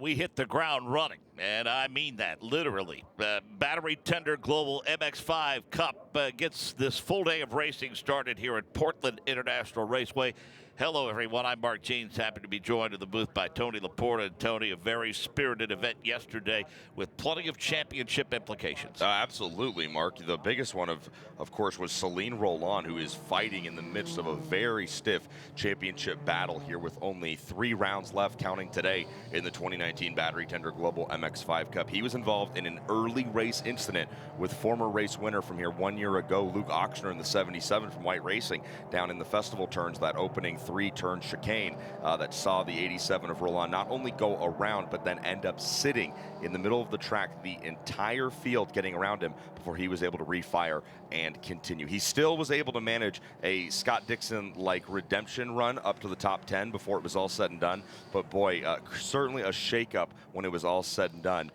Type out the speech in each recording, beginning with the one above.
we hit the ground running, and I mean that literally. Battery Tender Global MX-5 Cup gets this full day of racing started here at Portland International Raceway. Hello, everyone. I'm Mark Jeans. Happy to be joined in the booth by Tony Laporta. And Tony, a very spirited event yesterday with plenty of championship implications. Absolutely, Mark. The biggest one, of course, was Celine Roland, who is fighting in the midst of a very stiff championship battle here with only 3 rounds left, counting today in the 2019 Battery Tender Global MX-5 Cup. He was involved in an early race incident with former race winner from here 1 year ago, Luke Ochsner in the 77 from White Racing, down in the festival turns, that opening 3-turn chicane that saw the 87 of Roland not only go around, but then end up sitting in the middle of the track, the entire field getting around him before he was able to refire and continue. He still was able to manage a Scott Dixon-like redemption run up to the top 10 before it was all said and done. But boy, certainly a shakeup when it was all said and done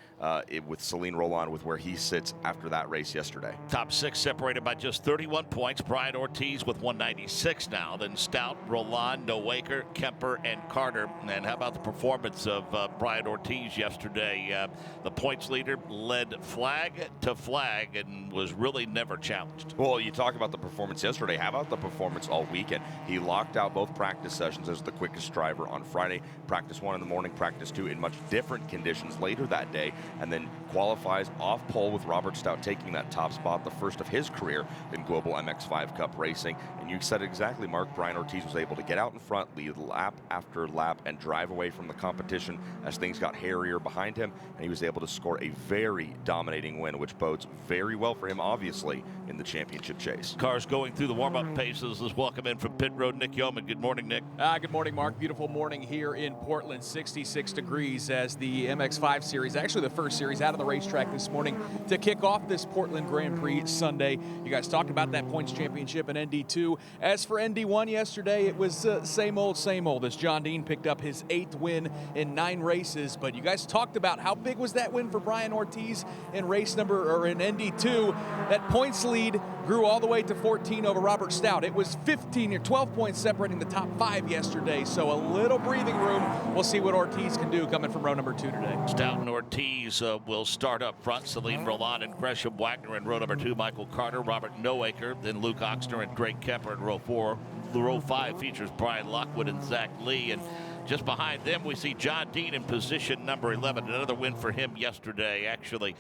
with Celine Roland, with where he sits after that race yesterday. Top 6 separated by just 31 points. Brian Ortiz with 196 now. Then Stout, Roland, Nowaker, Kemper, and Carter. And how about the performance of Brian Ortiz yesterday? The points leader led flag to flag and was really never challenged. Well, you talk about the performance yesterday. How about the performance all weekend? He locked out both practice sessions as the quickest driver on Friday. Practice 1 in the morning, practice 2 in much different conditions later that day, and then qualifies off pole with Robert Stout taking that top spot, the first of his career in Global MX-5 Cup racing. And you said it exactly, Mark. Brian Ortiz was able to get out in front, lead lap after lap, and drive away from the competition as things got hairier behind him, and he was able to score a very dominating win, which bodes very well for him, obviously, in the championship chase. Cars going through the warm-up paces. Let's welcome in from pit road, Nick Yeoman. Good morning, Nick. Good morning, Mark. Beautiful morning here in Portland. 66 degrees as the MX-5 series, actually the first series out of the racetrack this morning to kick off this Portland Grand Prix Sunday. You guys talked about that points championship in ND2. As for ND1 yesterday, it was same old as John Dean picked up his 8th win in 9 races. But you guys talked about how big was that win for Brian Ortiz in in ND2. That points lead grew all the way to 14 over Robert Stout. It was 15 or 12 points separating the top 5 yesterday, so a little breathing room. We'll see what Ortiz can do coming from row number 2 today. Stout and Ortiz will start up front. Celine Roland and Gresham Wagner in row number 2. Michael Carter, Robert Nowaker, then Luke Ochsner and Greg Kemper in row 4. The row 5 features Brian Lockwood and Zach Lee, and just behind them, we see John Dean in position number 11. Another win for him yesterday. Actually,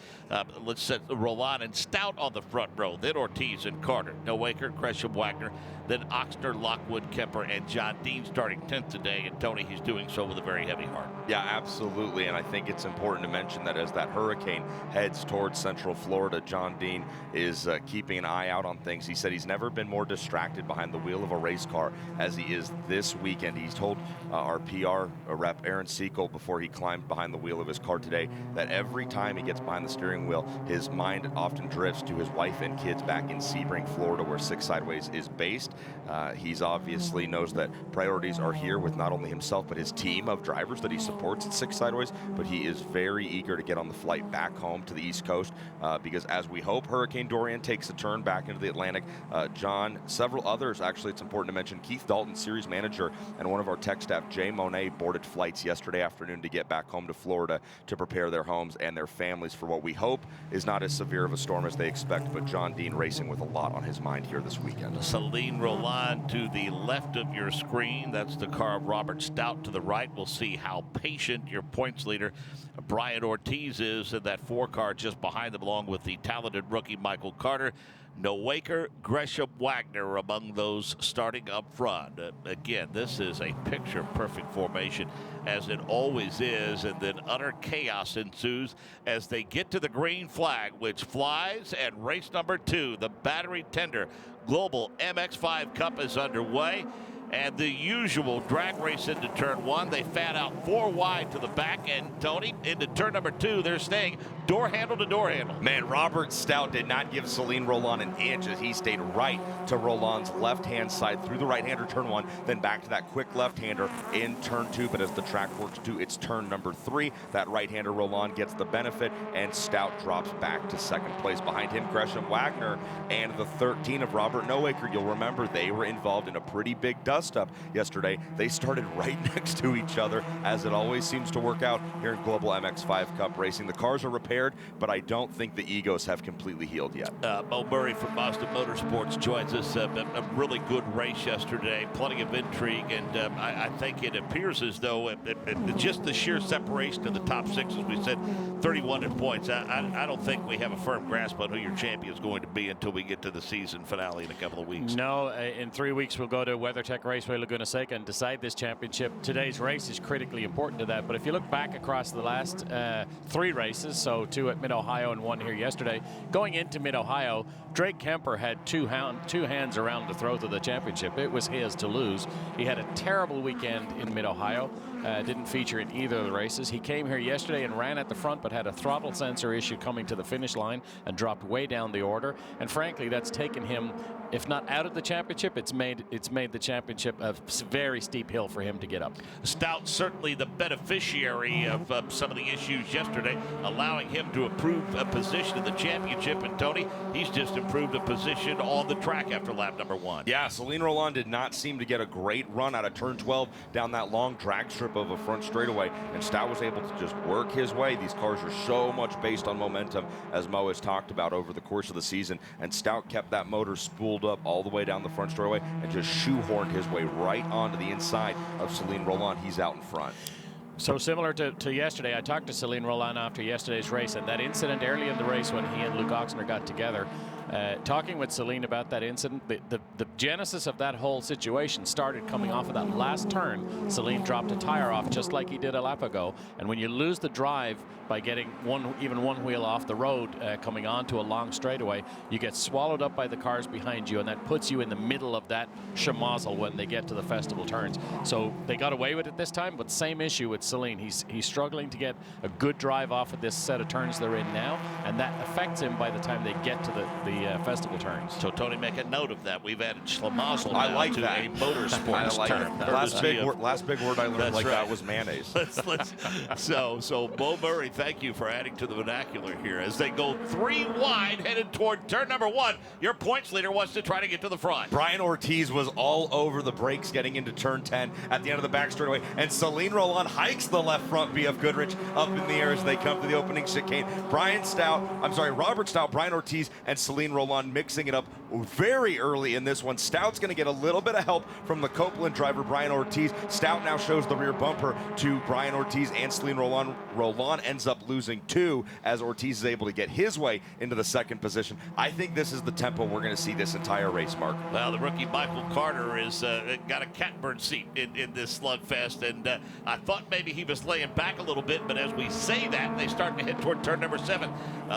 let's set Roland and Stout on the front row. Then Ortiz and Carter, Nowaker, Gresham Wagner, then Ochsner, Lockwood, Kemper, and John Dean starting 10th today. And Tony, he's doing so with a very heavy heart. Yeah, absolutely. And I think it's important to mention that as that hurricane heads towards Central Florida, John Dean is keeping an eye out on things. He said he's never been more distracted behind the wheel of a race car as he is this weekend. He's told our PR rep Aaron Seacole before he climbed behind the wheel of his car today that every time he gets behind the steering wheel, his mind often drifts to his wife and kids back in Sebring, Florida, where Six Sideways is based. He's obviously knows that priorities are here with not only himself but his team of drivers that he supports at Six Sideways, but he is very eager to get on the flight back home to the East Coast because as we hope Hurricane Dorian takes a turn back into the Atlantic, John, several others, actually it's important to mention, Keith Dalton, series manager, and one of our tech staff, Jay Monet, boarded flights yesterday afternoon to get back home to Florida to prepare their homes and their families for what we hope is not as severe of a storm as they expect, but John Dean racing with a lot on his mind here this weekend. Celine Roland to the left of your screen. That's the car of Robert Stout to the right. We'll see how patient your points leader, Brian Ortiz, is in that 4 car just behind them, along with the talented rookie Michael Carter. Nowaker, Gresham, Wagner among those starting up front. Again, this is a picture-perfect formation, as it always is, and then utter chaos ensues as they get to the green flag, which flies, and race number 2, the Battery Tender Global MX-5 Cup, is underway. And the usual drag race into turn 1. They fan out 4 wide to the back, and Tony, into turn number 2, they're staying door handle to door handle. Man, Robert Stout did not give Celine Roland an inch as he stayed right to Roland's left-hand side through the right-hander turn 1, then back to that quick left-hander in turn 2. But as the track works to its turn number 3, that right-hander Roland gets the benefit, and Stout drops back to second place. Behind him, Gresham Wagner and the 13 of Robert Nowaker. You'll remember they were involved in a pretty big dust-up yesterday. They started right next to each other, as it always seems to work out here in Global MX-5 Cup racing. The cars are repaired, but I don't think the egos have completely healed yet. Mo Murray from Mazda Motorsports joins us. A really good race yesterday, plenty of intrigue, and I think it appears as though just the sheer separation of the top six, as we said, 31 in points. I don't think we have a firm grasp on who your champion is going to be until we get to the season finale in a couple of weeks. No, in 3 weeks we'll go to WeatherTech Raceway Laguna Seca and decide this championship. Today's race is critically important to that, but if you look back across the last 3 races, so 2 at Mid-Ohio and 1 here yesterday, going into Mid-Ohio, Drake Kemper had two hands around the throat of the championship. It was his to lose. He had a terrible weekend in Mid-Ohio. Didn't feature in either of the races. He came here yesterday and ran at the front, but had a throttle sensor issue coming to the finish line and dropped way down the order. And frankly, that's taken him, if not out of the championship, it's made the championship a very steep hill for him to get up. Stout certainly the beneficiary of some of the issues yesterday, allowing him to improve a position in the championship. And Tony, he's just improved a position on the track after lap number 1. Yeah, Celine Roland did not seem to get a great run out of turn 12 down that long drag strip of a front straightaway, and Stout was able to just work his way. These cars are so much based on momentum, as Mo has talked about over the course of the season, and Stout kept that motor spooled up all the way down the front straightaway and just shoehorned his way right onto the inside of Celine Roland. He's out in front. So similar to yesterday, I talked to Celine Roland after yesterday's race, and that incident early in the race when he and Luke Oxner got together, talking with Celine about that incident, the genesis of that whole situation started coming off of that last turn. Celine dropped a tire off just like he did a lap ago, and when you lose the drive by getting even one wheel off the road coming onto a long straightaway, you get swallowed up by the cars behind you, and that puts you in the middle of that schmozzle when they get to the festival turns. So they got away with it this time, but same issue with Celine. He's struggling to get a good drive off of this set of turns they're in now, and that affects him by the time they get to the festival turns. So Tony, make a note of that. We've added schmozzle I like to that. a motorsports like term. Last big word I learned like right. that was mayonnaise. So Mo Murray, thank you for adding to the vernacular here as they go 3 wide headed toward turn number 1. Your points leader wants to try to get to the front. Brian Ortiz was all over the brakes getting into turn 10 at the end of the back straightaway, and Celine Roland hikes the left front BF Goodrich up in the air as they come to the opening chicane. Robert Stout, Brian Ortiz, and Celine Roland mixing it up very early in this one. Stout's going to get a little bit of help from the Copeland driver, Brian Ortiz. Stout now shows the rear bumper to Brian Ortiz and Celine Roland. Roland ends up losing 2 as Ortiz is able to get his way into the second position. I think this is the tempo we're going to see this entire race, Mark. Well, the rookie Michael Carter is got a catbird seat in this slugfest, and I thought maybe he was laying back a little bit, but as we say that, they start to head toward turn number 7.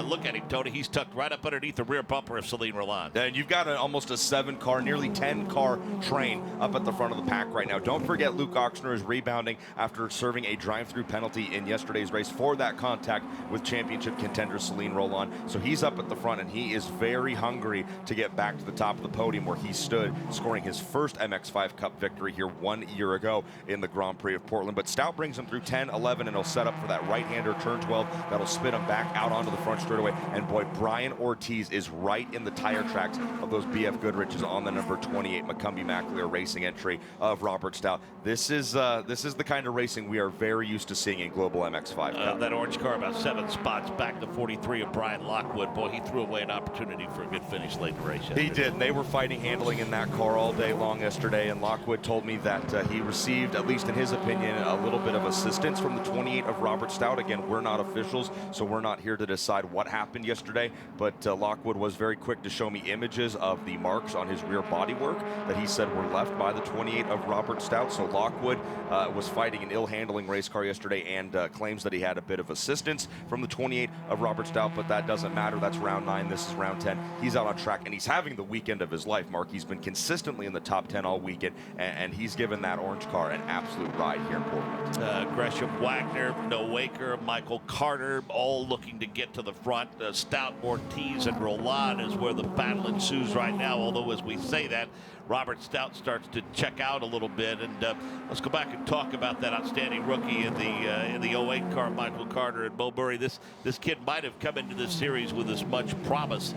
Look at him, Tony. He's tucked right up underneath the rear bumper of Celine Roland. And you've got almost a 7-car, nearly 10-car train up at the front of the pack right now. Don't forget Luke Oxner is rebounding after serving a drive-through penalty in yesterday's race for that contact with championship contender Celine Roland. So he's up at the front, and he is very hungry to get back to the top of the podium where he stood, scoring his first MX-5 Cup victory here 1 year ago in the Grand Prix of Portland. But Stout brings him through 10, 11, and he'll set up for that right-hander turn 12. That'll spin him back out onto the front straightaway. And boy, Brian Ortiz is right in the tire tracks of those BF Goodriches on the number 28 McCumbee McAleer Racing entry of Robert Stout. This is the kind of racing we are very used to seeing in Global MX-5 Cup. That orange car about 7 spots back to 43 of Brian Lockwood. Boy, he threw away an opportunity for a good finish late in the race yesterday. He did, and they were fighting handling in that car all day long yesterday, and Lockwood told me that he received, at least in his opinion, a little bit of assistance from the 28 of Robert Stout. Again, we're not officials, so we're not here to decide what happened yesterday, but Lockwood was very quick to show me images of the marks on his rear bodywork that he said were left by the 28 of Robert Stout. So Lockwood was fighting an ill-handling race car yesterday and claims that he had a bit of assistance from the 28 of Robert Stout, but that doesn't matter. That's round 9. This is round 10. He's out on track, and he's having the weekend of his life, Mark. He's been consistently in the top 10 all weekend, and he's given that orange car an absolute ride here in Portland. Gresham Wagner, Noah Waker, Michael Carter, all looking to get to the front. Stout, Ortiz, and Roland is where the battle ensues right now, although as we say that, Robert Stout starts to check out a little bit. And let's go back and talk about that outstanding rookie in the 08 car, Michael Carter and Mo Murray. This kid might have come into this series with as much promise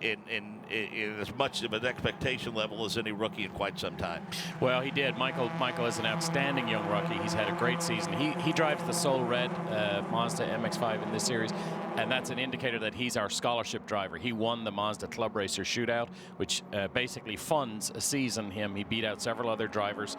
in in as much of an expectation level as any rookie in quite some time. Well, he did. Michael is an outstanding young rookie. He's had a great season. He drives the Soul Red Mazda MX-5 in this series, and that's an indicator that he's our scholarship driver. He won the Mazda Club Racer Shootout, which basically funds a season him. He beat out several other drivers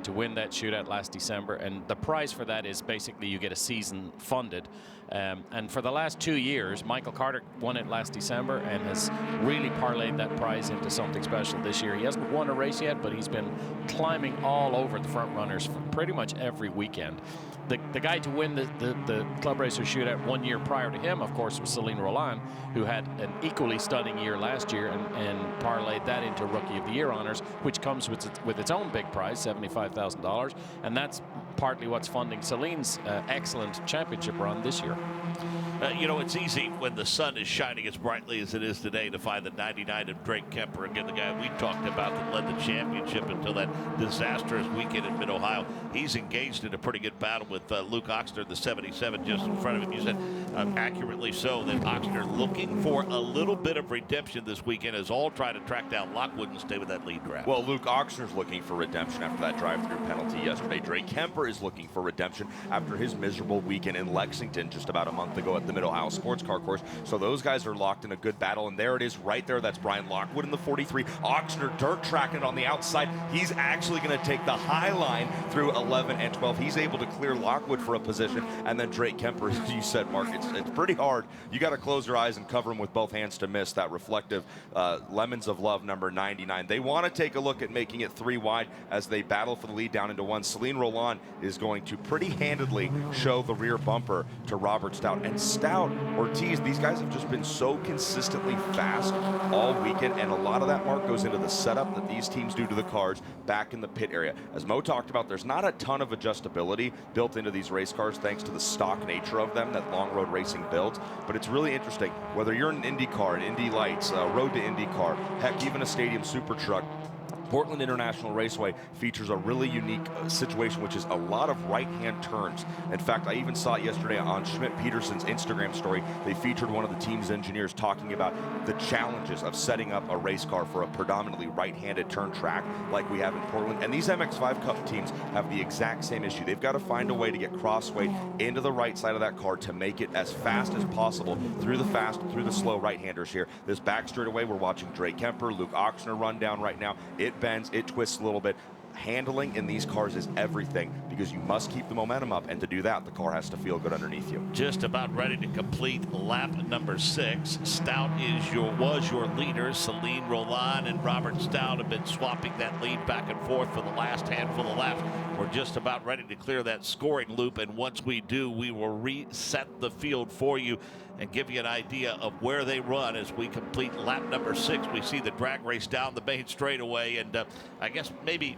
to win that shootout last December, and the prize for that is basically you get a season funded. And for the last 2 years, Michael Carter won it last December and has really parlayed that prize into something special this year. He hasn't won a race yet, but he's been climbing all over the front runners for pretty much every weekend. The guy to win the Club Racer Shootout 1 year prior to him, of course, was Celine Roland, who had an equally stunning year last year and parlayed that into Rookie of the Year honors, which comes with its own big prize, $75,000, and that's partly what's funding Celine's excellent championship run this year. You know, it's easy when the sun is shining as brightly as it is today to find the 99 of Drake Kemper, again, the guy we talked about that led the championship until that disastrous weekend in Mid-Ohio. He's engaged in a pretty good battle with Luke Oxner, the 77, just in front of him. You said accurately so that Oxner looking for a little bit of redemption this weekend as all try to track down Lockwood and stay with that lead draft. Well, Luke Oxner's looking for redemption after that drive-through penalty yesterday. Drake Kemper is looking for redemption after his miserable weekend in Lexington just about a month ago at the Mid-Ohio Sports Car Course. So those guys are locked in a good battle, and there it is right there. That's Brian Lockwood in the 43. Oxner dirt tracking it on the outside. He's actually going to take the high line through 11 and 12. He's able to clear Lockwood for a position, and then Drake Kemper, as you said, Mark, it's pretty hard. You got to close your eyes and cover them with both hands to miss that reflective Lemons of Love number 99. They want to take a look at making it 3 wide as they battle for the lead down into 1. Celine Roland is going to pretty handedly show the rear bumper to Robert Stout. And Stout, Ortiz, these guys have just been so consistently fast all weekend, and a lot of that, Mark, goes into the setup that these teams do to the cars back in the pit area. As Mo talked about, there's not a ton of adjustability built into these race cars thanks to the stock nature of them that long road racing builds, but it's really interesting. Whether you're in an Indy car, an Indy Lights, Road to Indy car, heck, even a stadium super truck, Portland International Raceway features a really unique situation, which is a lot of right-hand turns. In fact, I even saw it yesterday on Schmidt-Peterson's Instagram story. They featured one of the team's engineers talking about the challenges of setting up a race car for a predominantly right-handed turn track like we have in Portland. And these MX-5 Cup teams have the exact same issue. They've got to find a way to get crossway into the right side of that car to make it as fast as possible through the fast, through the slow right-handers here. This back straightaway, we're watching Drake Kemper, Luke Oxner run down right now. It bends, it twists a little bit. Handling in these cars is everything because you must keep the momentum up, and to do that, the car has to feel good underneath you. Just about ready to complete lap number 6. Stout was your leader. Celine Roland and Robert Stout have been swapping that lead back and forth for the last handful of laps. We're just about ready to clear that scoring loop, and once we do, we will reset the field for you and give you an idea of where they run as we complete lap number 6. We see the drag race down the main straightaway, and I guess maybe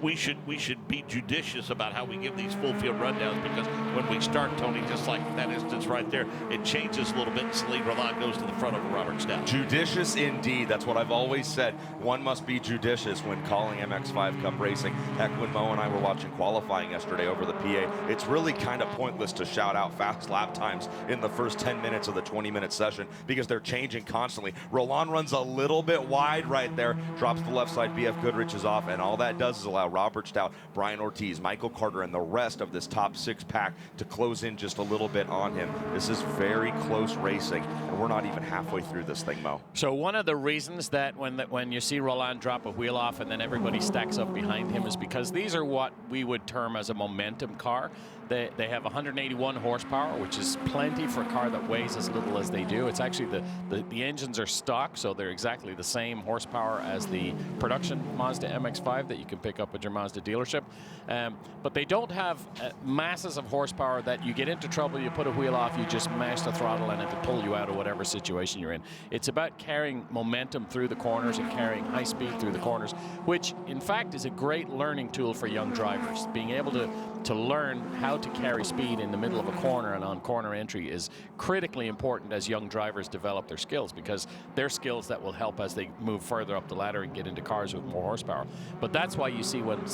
we should be judicious about how we give these full field rundowns, because when we start, Tony, just like that instance right there, it changes a little bit. Celine Roland goes to the front over Robert Stout. Judicious indeed. That's what I've always said. One must be judicious when calling MX-5 Cup racing. Heck, when Mo and I were watching qualifying yesterday over the PA, it's really kind of pointless to shout out fast lap times in the first 10 minutes of the 20-minute session because they're changing constantly. Roland runs a little bit wide right there, drops the left side, BF Goodrich is off, and all that does is allow Robert Stout, Brian Ortiz, Michael Carter, and the rest of this top 6 pack to close in just a little bit on him. This is very close racing, and we're not even halfway through this thing, Mo. So one of the reasons that when you see Roland drop a wheel off and then everybody stacks up behind him is because these are what we would term as a momentum car. They have 181 horsepower, which is plenty for a car that weighs as little as they do. It's actually the engines are stock, so they're exactly the same horsepower as the production Mazda MX-5 that you can pick up at your Mazda dealership. But they don't have masses of horsepower that you get into trouble, you put a wheel off, you just mash the throttle and it'll pull you out of whatever situation you're in. It's about carrying momentum through the corners and carrying high speed through the corners, which in fact is a great learning tool for young drivers, being able to learn how how to carry speed in the middle of a corner and on corner entry is critically important as young drivers develop their skills, because they're skills that will help as they move further up the ladder and get into cars with more horsepower. But that's why you see when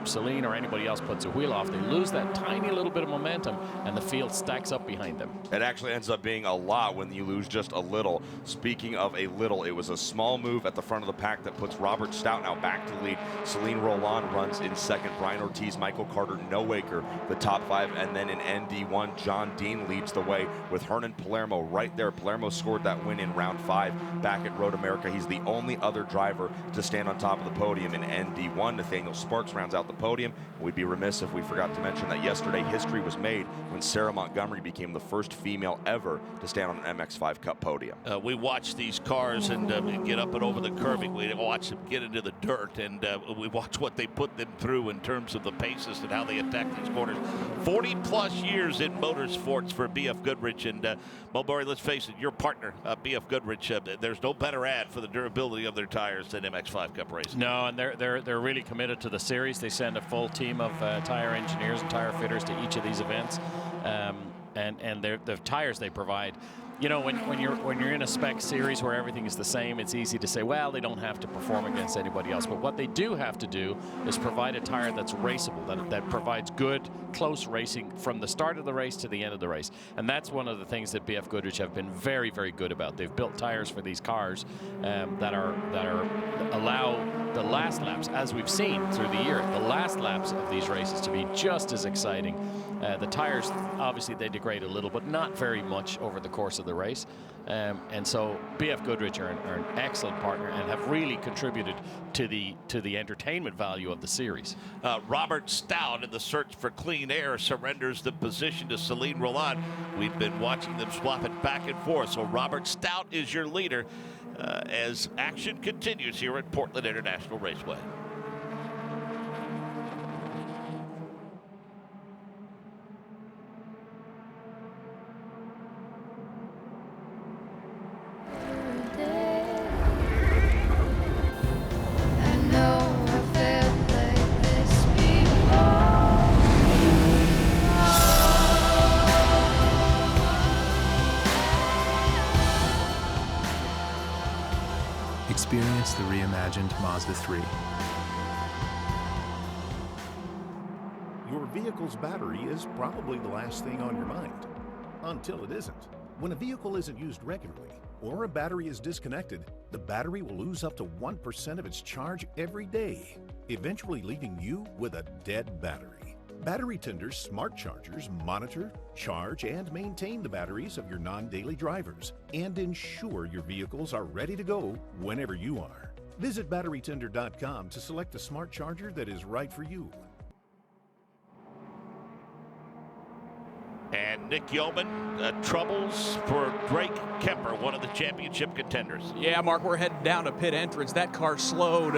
Celine or anybody else puts a wheel off, they lose that tiny little bit of momentum and the field stacks up behind them. It actually ends up being a lot when you lose just a little. Speaking of a little, it was a small move at the front of the pack that puts Robert Stout now back to lead. Celine Roland runs in second. Brian Ortiz, Michael Carter, Nowaker, the top 5. And then in ND1, John Dean leads the way with Hernan Palermo right there. Palermo scored that win in round 5 back at Road America. He's the only other driver to stand on top of the podium in ND1. Nathaniel Sparks rounds out the podium. We'd be remiss if we forgot to mention that yesterday history was made when Sarah Montgomery became the first female ever to stand on an MX-5 Cup podium. We watch these cars and get up and over the curbing. We watch them get into the dirt, and we watch what they put them through in terms of the paces and how they attack these corners. 40-plus years in motorsports for B.F. Goodrich. And, Mulberry, let's face it, your partner, B.F. Goodrich, there's no better ad for the durability of their tires than MX-5 Cup racing. No, and they're really committed to the series. They send a full team of tire engineers and tire fitters to each of these events. And the tires they provide, you know, when you're in a spec series where everything is the same, it's easy to say, well, they don't have to perform against anybody else. But what they do have to do is provide a tire that's raceable, that provides good, close racing from the start of the race to the end of the race. And that's one of the things that BF Goodrich have been very, very good about. They've built tires for these cars that allow the last laps, as we've seen through the year, the last laps of these races to be just as exciting. The tires, obviously, they degrade a little, but not very much over the course of the race. And so BF Goodrich are an excellent partner and have really contributed to the entertainment value of the series. Robert Stout, in the search for clean air, surrenders the position to Celine Roland. We've been watching them swap it back and forth. So Robert Stout is your leader as action continues here at Portland International Raceway. Experience the reimagined Mazda 3. Your vehicle's battery is probably the last thing on your mind. Until it isn't. When a vehicle isn't used regularly, or a battery is disconnected, the battery will lose up to 1% of its charge every day, eventually leaving you with a dead battery. Battery Tender's smart chargers monitor, charge, and maintain the batteries of your non-daily drivers and ensure your vehicles are ready to go whenever you are. Visit batterytender.com to select a smart charger that is right for you. And Nick Yeoman, troubles for Drake Kemper, one of the championship contenders. Yeah, Mark, we're heading down to pit entrance. That car slowed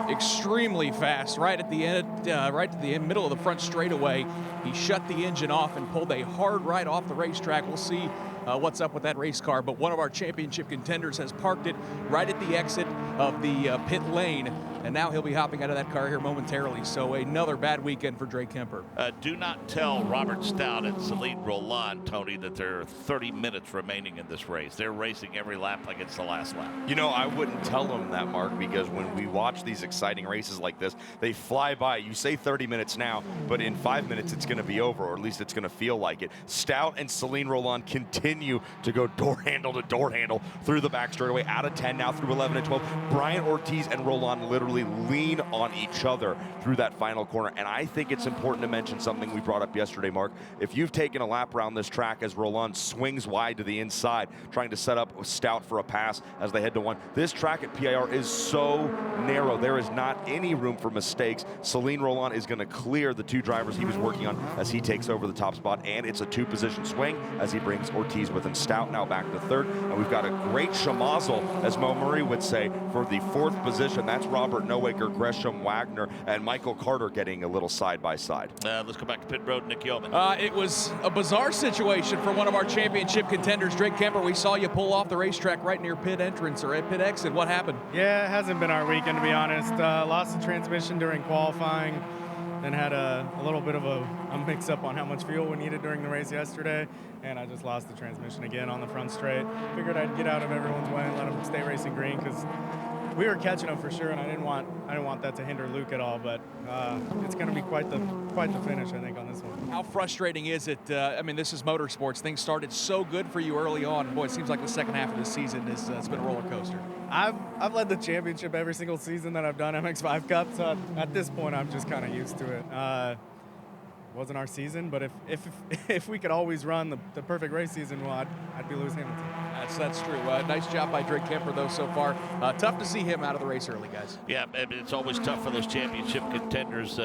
extremely fast right at the end, right to the middle of the front straightaway. He shut the engine off and pulled a hard right off the racetrack. We'll see what's up with that race car, but one of our championship contenders has parked it right at the exit of the pit lane, and now he'll be hopping out of that car here momentarily. So another bad weekend for Drake Kemper. Do not tell Robert Stout and Celine Roland, Tony, that there are 30 minutes remaining in this race. They're racing every lap like it's the last lap. You know, I wouldn't tell them that, Mark, because when we watch these exciting races like this, they fly by. You say 30 minutes now, but in 5 minutes it's going to be over, or at least it's going to feel like it. Stout and Celine Roland continue to go door handle to door handle through the back straightaway, out of 10 now through 11 and 12. Brian Ortiz and Roland literally lean on each other through that final corner, and I think it's important to mention something we brought up yesterday, Mark. If you've taken a lap around this track as Roland swings wide to the inside, trying to set up Stout for a pass as they head to one, this track at PIR is so narrow. There is not any room for mistakes. Celine Roland is going to clear the two drivers he was working on as he takes over the top spot, and it's a two-position swing as he brings Ortiz with him. Stout now back to third, and we've got a great schmozzle, as Mo Murray would say, for the fourth position. That's Robert Nowaker, Gresham Wagner, and Michael Carter getting a little side-by-side. Let's go back to pit road. Nick Yeoman. It was a bizarre situation for one of our championship contenders, Drake Kemper. We saw you pull off the racetrack right near pit entrance or at pit exit. What happened? Yeah, it hasn't been our weekend, to be honest. Lost the transmission during qualifying, then had a little bit of a mix-up on how much fuel we needed during the race yesterday, and I just lost the transmission again on the front straight. Figured I'd get out of everyone's way and let them stay racing green, because we were catching them for sure, and I didn't want that to hinder Luke at all. But it's going to be quite the finish, I think, on this one. How frustrating is it? I mean, this is motorsports. Things started so good for you early on. Boy, it seems like the second half of the season is it's been a roller coaster. I've led the championship every single season that I've done MX-5 Cup, so at this point I'm just kind of used to it. Wasn't our season, but if we could always run the perfect race season, well, I'd be Lewis Hamilton. That's true. Nice job by Drake Kemper, though, so far. Tough to see him out of the race early, guys. Yeah, it's always tough for those championship contenders,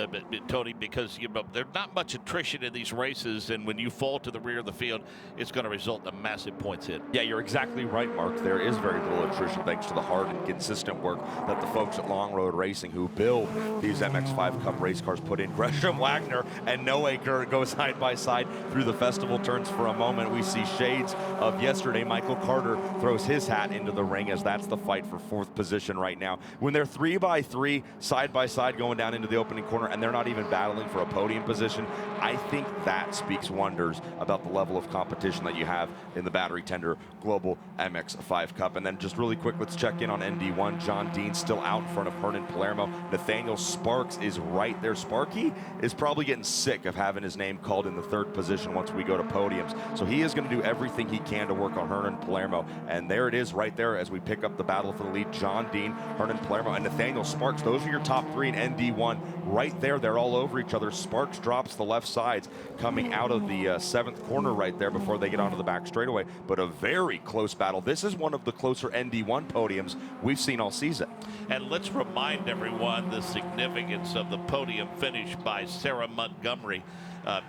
Tony, because there's not much attrition in these races, and when you fall to the rear of the field, it's going to result in a massive points hit. Yeah, you're exactly right, Mark. There is very little attrition thanks to the hard and consistent work that the folks at Long Road Racing who build these MX-5 Cup race cars put in. Gresham Wagner and Noaker go side by side through the festival turns for a moment. We see shades of yesterday. Michael Carter throws his hat into the ring as that's the fight for fourth position right now. When they're 3x3 side by side going down into the opening corner and they're not even battling for a podium position, I think that speaks wonders about the level of competition that you have in the battery tender Global MX-5 Cup. And then just really quick, let's check in on ND1. John Dean still out in front of Hernan Palermo. Nathaniel Sparks is right there. Sparky is probably getting sick of having his name called in the third position once we go to podiums. So he is going to do everything he can to work on Hernan Palermo. And there it is right there as we pick up the battle for the lead. John Dean, Hernan Palermo, and Nathaniel Sparks. Those are your top three in ND1. Right there, they're all over each other. Sparks drops the left sides coming out of the seventh corner right there before they get onto the back straightaway. But a very close battle. This is one of the closer ND1 podiums we've seen all season. And let's remind everyone the significance of the podium finish by Sarah Montgomery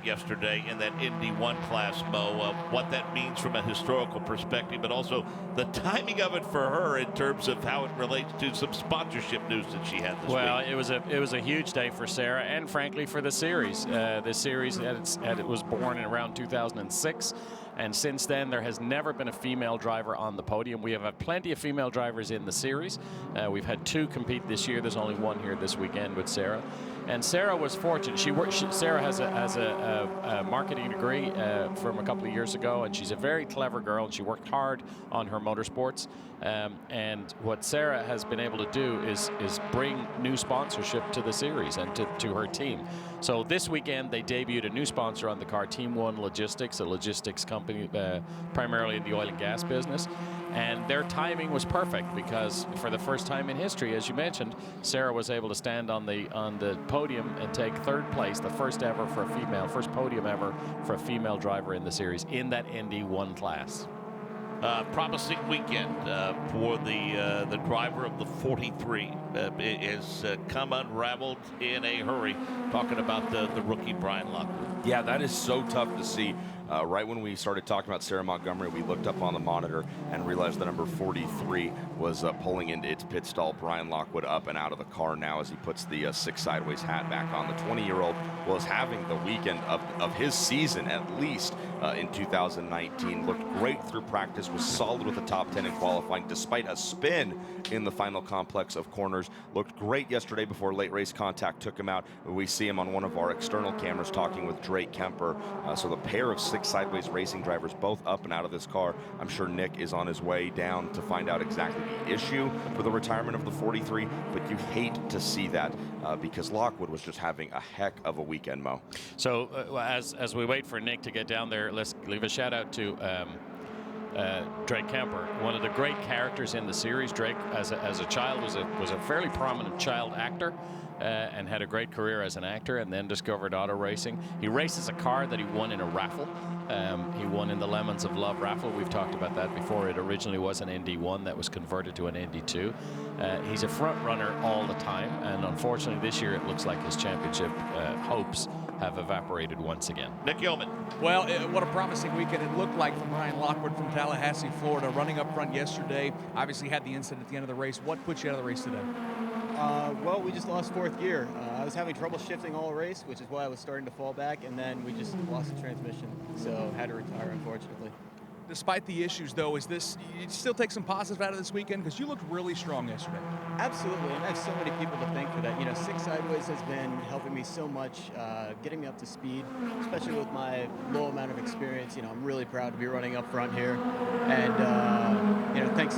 yesterday in that Indy 1 class, Mo, what that means from a historical perspective, but also the timing of it for her in terms of how it relates to some sponsorship news that she had this week. Well, it was a huge day for Sarah and frankly for the series. This series it was born in around 2006. And since then, there has never been a female driver on the podium. We have had plenty of female drivers in the series. We've had two compete this year. There's only one here this weekend with Sarah. And Sarah was fortunate. Sarah has a marketing degree from a couple of years ago, and she's a very clever girl, and she worked hard on her motorsports. And what Sarah has been able to do is bring new sponsorship to the series and to her team. So this weekend, they debuted a new sponsor on the car, Team One Logistics, a logistics company primarily in the oil and gas business. And their timing was perfect because for the first time in history, as you mentioned, Sarah was able to stand on the podium and take third place, the first podium ever for a female driver in the series in that ND1 class. Promising weekend for the driver of the 43. It has come unraveled in a hurry. Talking about the rookie Brian Lockwood. Yeah, that is so tough to see. Right when we started talking about Sarah Montgomery, we looked up on the monitor and realized the number 43 was pulling into its pit stall. Brian Lockwood up and out of the car now as he puts the six sideways hat back on. The 20-year-old was having the weekend of his season, at least in 2019. Looked great through practice, was solid with the top 10 in qualifying despite a spin in the final complex of corners. Looked great yesterday before late race contact took him out. We see him on one of our external cameras talking with Drake Kemper. So the pair of six sideways racing drivers both up and out of this car. I'm sure Nick is on his way down to find out exactly the issue for the retirement of the 43, but you hate to see that because Lockwood was just having a heck of a weekend, Mo. So as we wait for Nick to get down there, let's leave a shout out to Drake Kemper, one of the great characters in the series. Drake, as a child, was a fairly prominent child actor. And had a great career as an actor, and then discovered auto racing. He races a car that he won in a raffle. He won in the Lemons of Love raffle. We've talked about that before. It originally was an ND1 that was converted to an ND2. He's a front runner all the time, and unfortunately this year it looks like his championship hopes have evaporated once again. Nick Yeoman. Well, what a promising weekend it looked like for Brian Lockwood from Tallahassee, Florida, running up front yesterday. Obviously had the incident at the end of the race. What put you out of the race today? Well, we just lost fourth gear. I was having trouble shifting all race, which is why I was starting to fall back, and then we just lost the transmission, so had to retire, unfortunately. despite the issues, though, you still take some positives out of this weekend because you looked really strong yesterday. Absolutely, and I have so many people to thank for that. You know, Six Sideways has been helping me so much, getting me up to speed, especially with my low amount of experience. You know, I'm really proud to be running up front here, and you know, thanks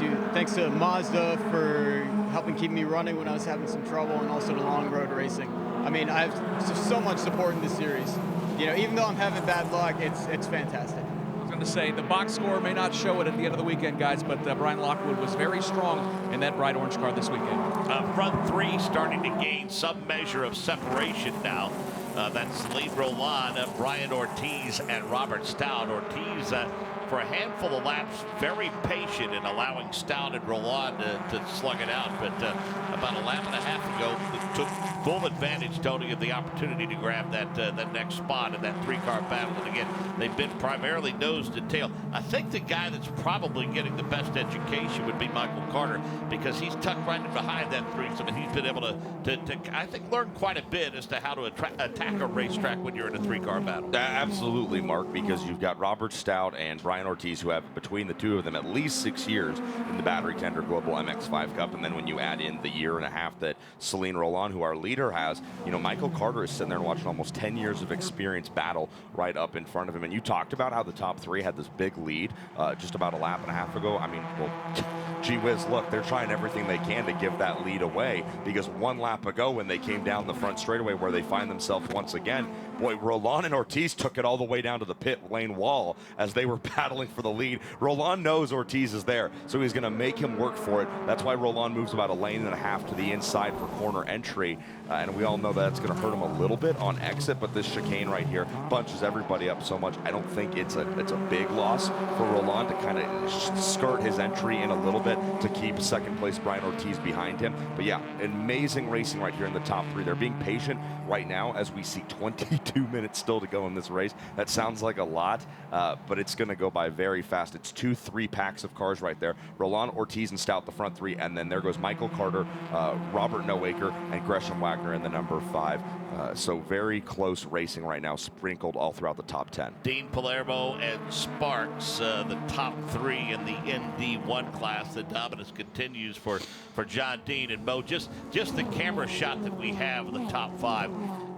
to Mazda for helping keep me running when I was having some trouble, and also to Long Road Racing. I mean, I have so much support in this series. You know, even though I'm having bad luck, it's fantastic. I was going to say, the box score may not show it at the end of the weekend, guys, but Brian Lockwood was very strong in that bright orange car this weekend. Front three starting to gain some measure of separation now. That's Celine Roland, Brian Ortiz, and Robert Stout. Ortiz, for a handful of laps, very patient in allowing Stout and Roland to slug it out. But about a lap and a half ago, took full advantage, Tony, of the opportunity to grab that next spot in that three-car battle. And again, they've been primarily nose to tail. I think the guy that's probably getting the best education would be Michael Carter, because he's tucked right in behind that threesome, and he's been able to I think, learn quite a bit as to how to attack a racetrack when you're in a three-car battle. Absolutely, Mark, because you've got Robert Stout and Brian Ortiz, who have, between the two of them, at least 6 years in the Battery Tender Global MX-5 Cup. And then when you add in the year and a half that Celine Roland, who our leader, has, you know, Michael Carter is sitting there and watching almost 10 years of experience battle right up in front of him. And you talked about how the top three had this big lead just about a lap and a half ago. I mean, well, gee whiz, look, they're trying everything they can to give that lead away, because one lap ago when they came down the front straightaway where they find themselves once again, boy, Roland and Ortiz took it all the way down to the pit lane wall as they were battling for the lead. Roland knows Ortiz is there, so he's going to make him work for it. That's why Roland moves about a lane and a half to the inside for corner entry, and we all know that's going to hurt him a little bit on exit, but this chicane right here bunches everybody up so much. I don't think it's a big loss for Roland to kind of skirt his entry in a little bit to keep second place Brian Ortiz behind him. But yeah, amazing racing right here in the top three. They're being patient right now as we see 22 minutes still to go in this race. That sounds like a lot, but it's going to go by very fast. It's 2-3 packs of cars right there. Roland, Ortiz, and Stout the front three, and then there goes Michael Carter, Robert Noaker, and Gresham Wagner in the number 5. So very close racing right now, sprinkled all throughout the top 10. Dean Palermo and Sparks, the top three in the ND1 class. The dominance continues for John Dean and Mo. Just the camera shot that we have of the top 5,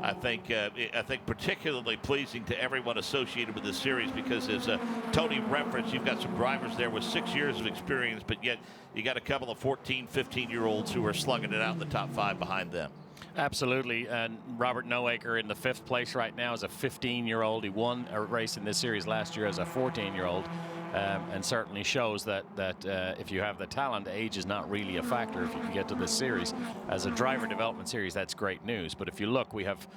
I think particularly pleasing to everyone associated with this series, because as Tony referenced, you've got some drivers there with 6 years of experience, but yet you got a couple of 14, 15-year-olds who are slugging it out in the top 5 behind them. Absolutely, and Robert Noaker in the 5th place right now as a 15-year-old. He won a race in this series last year as a 14-year-old, and certainly shows that if you have the talent, age is not really a factor if you can get to this series. As a driver development series, that's great news. But if you look, we have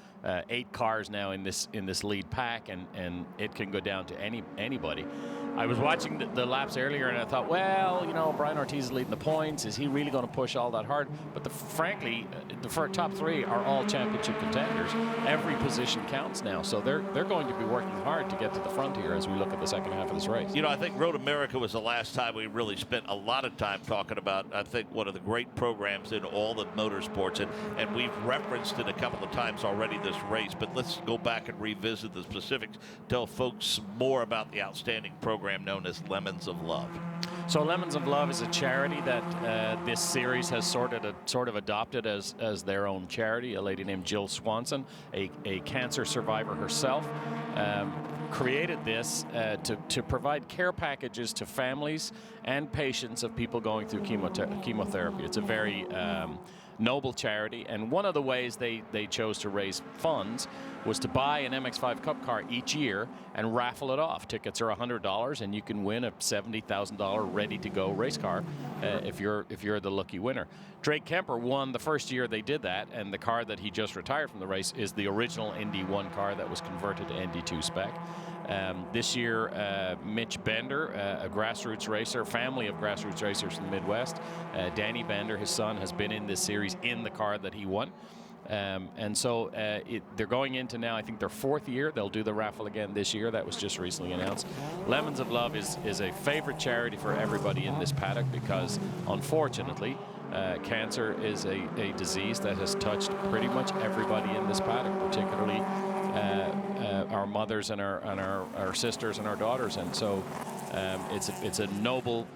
8 cars now in this lead pack, and it can go down to anybody. I was watching the laps earlier, and I thought, well, you know, Brian Ortiz is leading the points. Is he really going to push all that hard? But frankly, the top 3 are all championship contenders. Every position counts now, so they're going to be working hard to get to the front here as we look at the second half of this race. You know, I think Road America was the last time we really spent a lot of time talking about, I think, one of the great programs in all of motorsports, and we've referenced it a couple of times already this race, but let's go back and revisit the specifics, tell folks more about the outstanding program known as Lemons of Love. So Lemons of Love is a charity that this series has sort of adopted as their own charity. A lady named Jill Swanson, a cancer survivor herself, created this to provide care packages to families and patients of people going through chemotherapy. It's a very noble charity, and one of the ways they chose to raise funds was to buy an MX-5 Cup car each year and raffle it off. Tickets are $100, and you can win a $70,000 ready-to-go race car if you're the lucky winner. Drake Kemper won the first year they did that, and the car that he just retired from the race is the original ND1 car that was converted to ND2 spec. This year, Mitch Bender, a grassroots racer, family of grassroots racers from the Midwest, Danny Bender, his son, has been in this series in the car that he won. And so they're going into now, I think, their 4th year. They'll do the raffle again this year. That was just recently announced. Lemons of Love is a favorite charity for everybody in this paddock because, unfortunately, cancer is a disease that has touched pretty much everybody in this paddock, particularly our mothers and our sisters and our daughters. And so it's a noble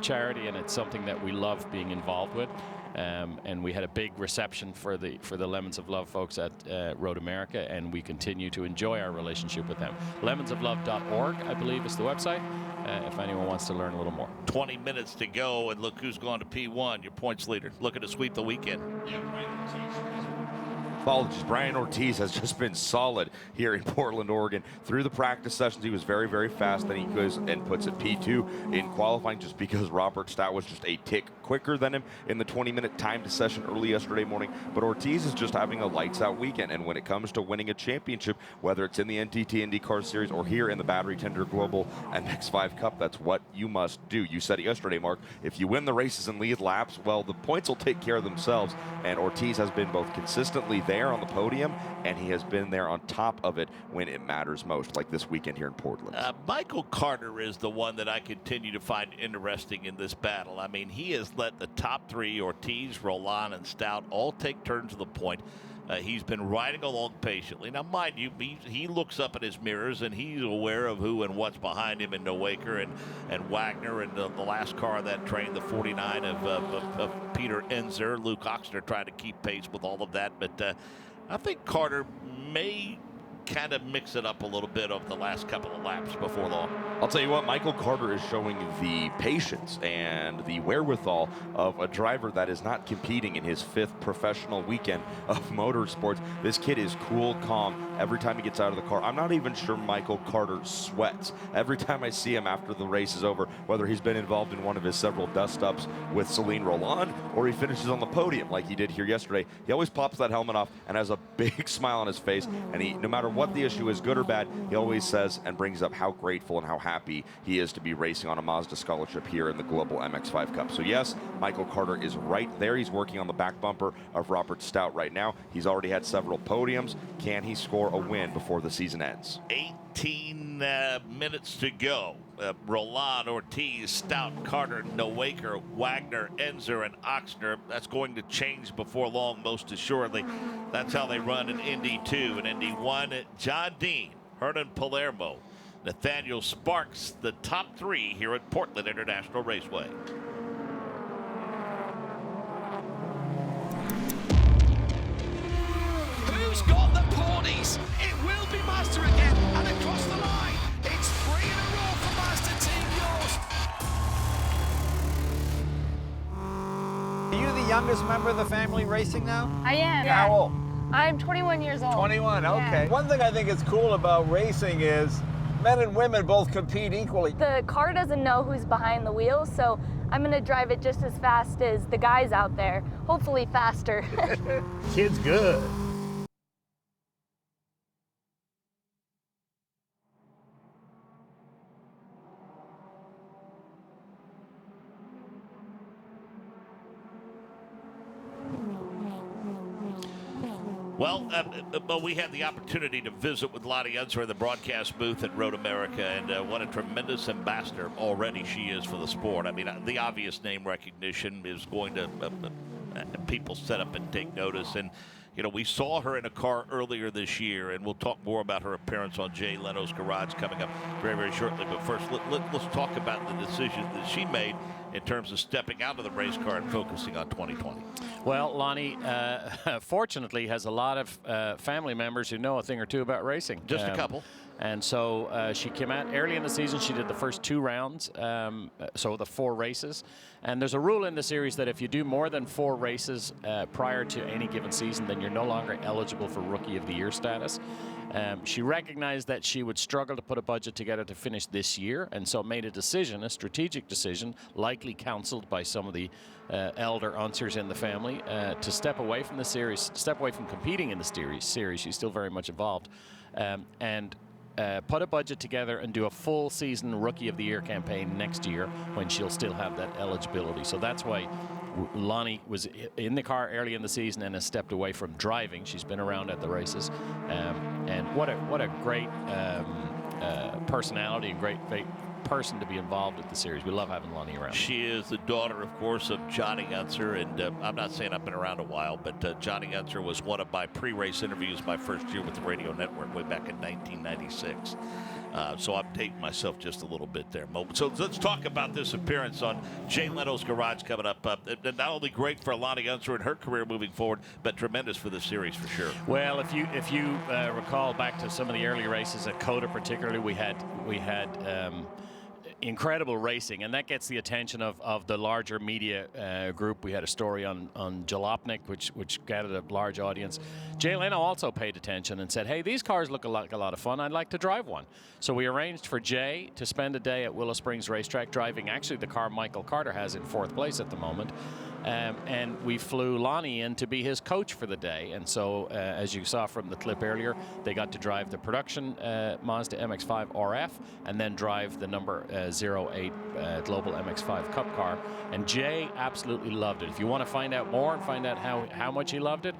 charity, and it's something that we love being involved with. And we had a big reception for the Lemons of Love folks at Road America, and we continue to enjoy our relationship with them. lemonsoflove.org, I believe, is the website, if anyone wants to learn a little more. 20 minutes to go, and look who's gone to P1, your points leader, looking to sweep the weekend. Apologies. Brian Ortiz has just been solid here in Portland, Oregon. Through the practice sessions, he was very, very fast. Then he goes and puts it P2 in qualifying, just because Robert Stout was just a tick quicker than him in the 20-minute time to session early yesterday morning. But Ortiz is just having a lights-out weekend. And when it comes to winning a championship, whether it's in the NTT IndyCar Series or here in the Battery Tender Global MX-5 Cup, that's what you must do. You said it yesterday, Mark. If you win the races and lead laps, well, the points will take care of themselves. And Ortiz has been both consistently there on the podium, and he has been there on top of it when it matters most, like this weekend here in Portland. Michael Carter is the one that I continue to find interesting in this battle. I mean, he has let the top three, Ortiz, Roland, and Stout, all take turns to the point. He's been riding along patiently. Now, mind you, he looks up at his mirrors, and he's aware of who and what's behind him in Nowaker and Wagner, and the last car of that train, the 49 of Peter Enzer. Luke Oxner trying to keep pace with all of that. But I think Carter may kind of mix it up a little bit over the last couple of laps before long. I'll tell you what, Michael Carter is showing the patience and the wherewithal of a driver that is not competing in his 5th professional weekend of motorsports. This kid is cool, calm every time he gets out of the car. I'm not even sure Michael Carter sweats every time I see him after the race is over, whether he's been involved in one of his several dust-ups with Celine Roland or he finishes on the podium like he did here yesterday. He always pops that helmet off and has a big smile on his face, and he, no matter what the issue is, good or bad, he always says and brings up how grateful and how happy he is to be racing on a Mazda scholarship here in the Global MX-5 Cup. So yes, Michael Carter is right there. He's working on the back bumper of Robert Stout right now. He's already had several podiums. Can he score a win before the season ends? 18 minutes to go. Roland, Ortiz, Stout, Carter, Nowaker, Wagner, Enzer, and Oxner. That's going to change before long, most assuredly. That's how they run in Indy 2 and Indy 1. John Dean, Hernan Palermo, Nathaniel Sparks, the top three here at Portland International Raceway. Who's got the ponies? It will be Mazda again, and across the line, it's 3 in a row for Mazda Team Yost. Are you the youngest member of the family racing now? I am. Yeah. How old? I'm 21 years old. 21, okay. Yeah. One thing I think is cool about racing is men and women both compete equally. The car doesn't know who's behind the wheel, so I'm going to drive it just as fast as the guys out there, hopefully faster. Kid's good. Well, we had the opportunity to visit with Lottie Unser in the broadcast booth at Road America, and what a tremendous ambassador already she is for the sport. I mean, the obvious name recognition is going to people set up and take notice. And, you know, we saw her in a car earlier this year, and we'll talk more about her appearance on Jay Leno's Garage coming up very, very shortly. But first, let's talk about the decision that she made in terms of stepping out of the race car and focusing on 2020. Well, Lonnie, fortunately, has a lot of family members who know a thing or two about racing. Just a couple. And so she came out early in the season. She did the first 2 rounds, so the 4 races. And there's a rule in the series that if you do more than 4 races prior to any given season, then you're no longer eligible for Rookie of the Year status. She recognized that she would struggle to put a budget together to finish this year, and so made a decision, a strategic decision, likely counseled by some of the elder Unsers in the family, to step away from the series, step away from competing in the series. She's still very much involved, and put a budget together and do a full season Rookie of the Year campaign next year when she'll still have that eligibility. So that's why Lonnie was in the car early in the season and has stepped away from driving. She's been around at the races, and what a great personality and great person to be involved with the series. We love having Lonnie around. She is the daughter, of course, of Johnny Unser, and I'm not saying I've been around a while, but Johnny Unser was one of my pre-race interviews my first year with the radio network way back in 1996. So I'm dating myself just a little bit there. So let's talk about this appearance on Jay Leno's Garage coming up. Not only great for Lonnie Unser and her career moving forward, but tremendous for the series for sure. Well, if you recall back to some of the early races at COTA, particularly, we had incredible racing, and that gets the attention of the larger media group. We had a story on Jalopnik, which gathered a large audience. Jay Leno also paid attention and said, hey, these cars look like a lot of fun. I'd like to drive one. So we arranged for Jay to spend a day at Willow Springs Racetrack driving actually the car Michael Carter has in 4th place at the moment. And we flew Lonnie in to be his coach for the day. And so, as you saw from the clip earlier, they got to drive the production Mazda MX-5 RF and then drive the number 08 Global MX-5 Cup car. And Jay absolutely loved it. If you want to find out more and find out how much he loved it,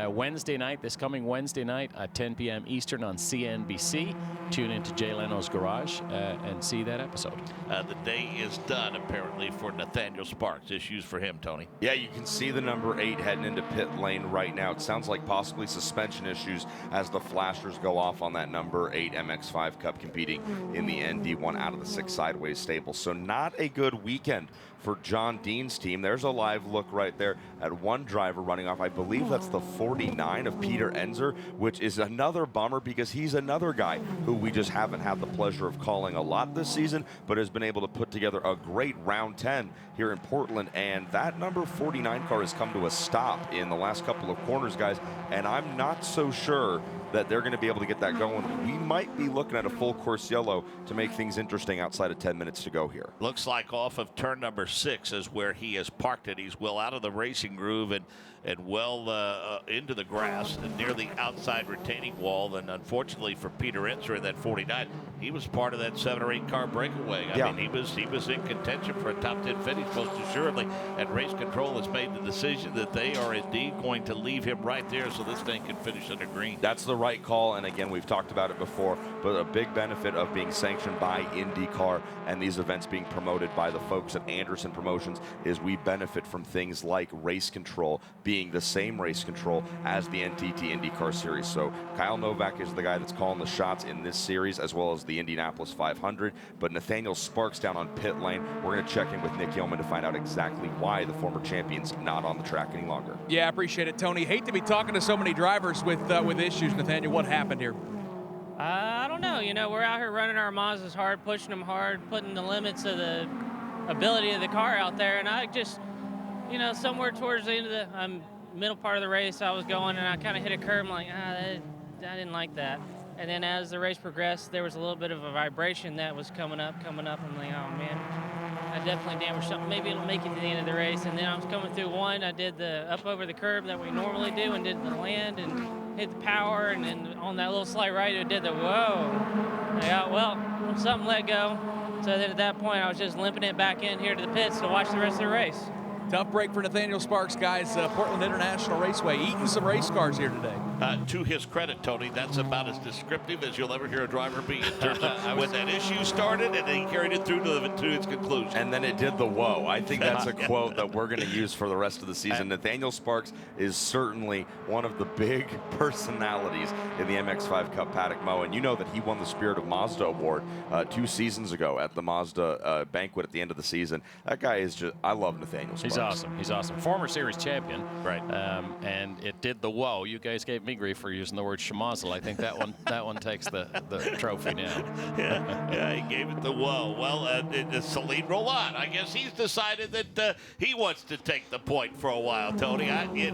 Wednesday night, this coming Wednesday night at 10 p.m. Eastern on CNBC. Tune into Jay Leno's Garage and see that episode. The day is done, apparently, for Nathaniel Sparks. Issues for him, Tony. Yeah, you can see the number 8 heading into pit lane right now. It sounds like possibly suspension issues as the flashers go off on that number 8 MX-5 Cup competing in the ND1 out of the 6 sideways stable. So not a good weekend for John Dean's team. There's a live look right there at one driver running off. I believe that's the 49 of Peter Enzer, which is another bummer because he's another guy who we just haven't had the pleasure of calling a lot this season, but has been able to put together a great round 10 here in Portland. And that number 49 car has come to a stop in the last couple of corners, guys, and I'm not so sure that they're going to be able to get that going. We might be looking at a full course yellow to make things interesting outside of 10 minutes to go here. Looks like off of turn number 6 is where he has parked it. He's well out of the racing groove and well into the grass and near the outside retaining wall. And unfortunately for Peter Enzer in that 49, he was part of that 7 or 8 car breakaway. I mean, he was in contention for a top 10 finish most assuredly. And race control has made the decision that they are indeed going to leave him right there so this thing can finish under green. That's the right call, and again, we've talked about it before, but a big benefit of being sanctioned by IndyCar and these events being promoted by the folks at Anderson Promotions is we benefit from things like race control being the same race control as the NTT IndyCar series. So Kyle Novak is the guy that's calling the shots in this series, as well as the Indianapolis 500, but Nathaniel Sparks down on pit lane. We're going to check in with Nick Yeoman to find out exactly why the former champion's not on the track any longer. Yeah, I appreciate it, Tony. Hate to be talking to so many drivers with issues. Nathaniel, what happened here? I don't know. You know, we're out here running our Mazdas hard, pushing them hard, putting the limits of the ability of the car out there. And I just, you know, somewhere towards the end of the middle part of the race, I was going and I kind of hit a curb. I'm like, I didn't like that. And then as the race progressed, there was a little bit of a vibration that was coming up. I'm like, oh, man, I definitely damaged something. Maybe it'll make it to the end of the race. And then I was coming through one. I did the up over the curb that we normally do and did the land and hit the power. And then on that little slight right, it did the whoa. I got, well, something let go. So then at that point, I was just limping it back in here to the pits to watch the rest of the race. Tough break for Nathaniel Sparks, guys. Portland International Raceway eating some race cars here today. To his credit, Tony, that's about as descriptive as you'll ever hear a driver be in terms of when that issue started and then he carried it through to its conclusion. And then it did the whoa. I think that's a quote that we're going to use for the rest of the season. Nathaniel Sparks is certainly one of the big personalities in the MX-5 Cup paddock, Mo. And you know that he won the Spirit of Mazda Award 2 seasons ago at the Mazda banquet at the end of the season. That guy is just, I love Nathaniel Sparks. He's awesome. Former series champion. Right. And it did the whoa. You guys gave me grief for using the word schmozzle. I think that one takes the trophy now. Yeah, he gave it the whoa. Well, Celine Roland, I guess he's decided that he wants to take the point for a while, Tony.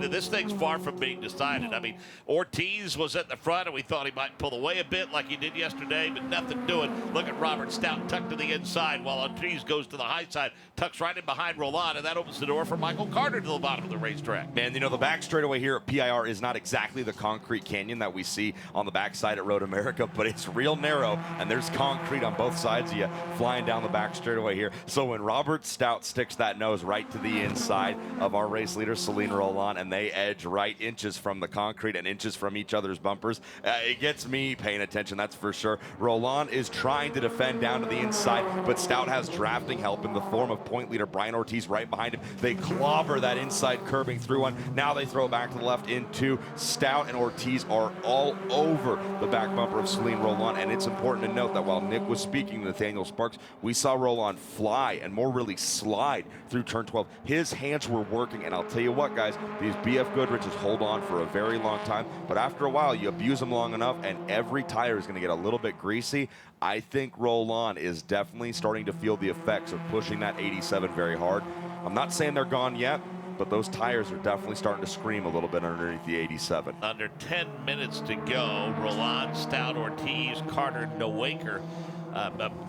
This thing's far from being decided. I mean, Ortiz was at the front, and we thought he might pull away a bit like he did yesterday, but nothing doing. Look at Robert Stout tucked to the inside while Ortiz goes to the high side, tucks right in behind Roland, and that opens the door for Michael Carter to the bottom of the racetrack. Man, you know, the back straightaway here at PIR is not exactly the concrete canyon that we see on the backside at Road America, but it's real narrow, and there's concrete on both sides of you flying down the back straightaway here. So when Robert Stout sticks that nose right to the inside of our race leader, Celine Roland, and they edge right inches from the concrete and inches from each other's bumpers, it gets me paying attention, that's for sure. Roland is trying to defend down to the inside, but Stout has drafting help in the form of point leader Brian Ortiz right behind him. They clobber that inside curbing through one. Now they throw it back to the left into Stout, and Ortiz are all over the back bumper of Celine Roland. And it's important to note that while Nick was speaking to Nathaniel Sparks, we saw Roland fly and more really slide through turn 12. His hands were working, and I'll tell you what, guys, these BF Goodriches hold on for a very long time, but after a while you abuse them long enough and every tire is going to get a little bit greasy. I think Roland is definitely starting to feel the effects of pushing that 87 very hard. I'm not saying they're gone yet, but those tires are definitely starting to scream a little bit underneath the 87. Under 10 minutes to go. Roland, Stout, Ortiz, Carter, Nowaker.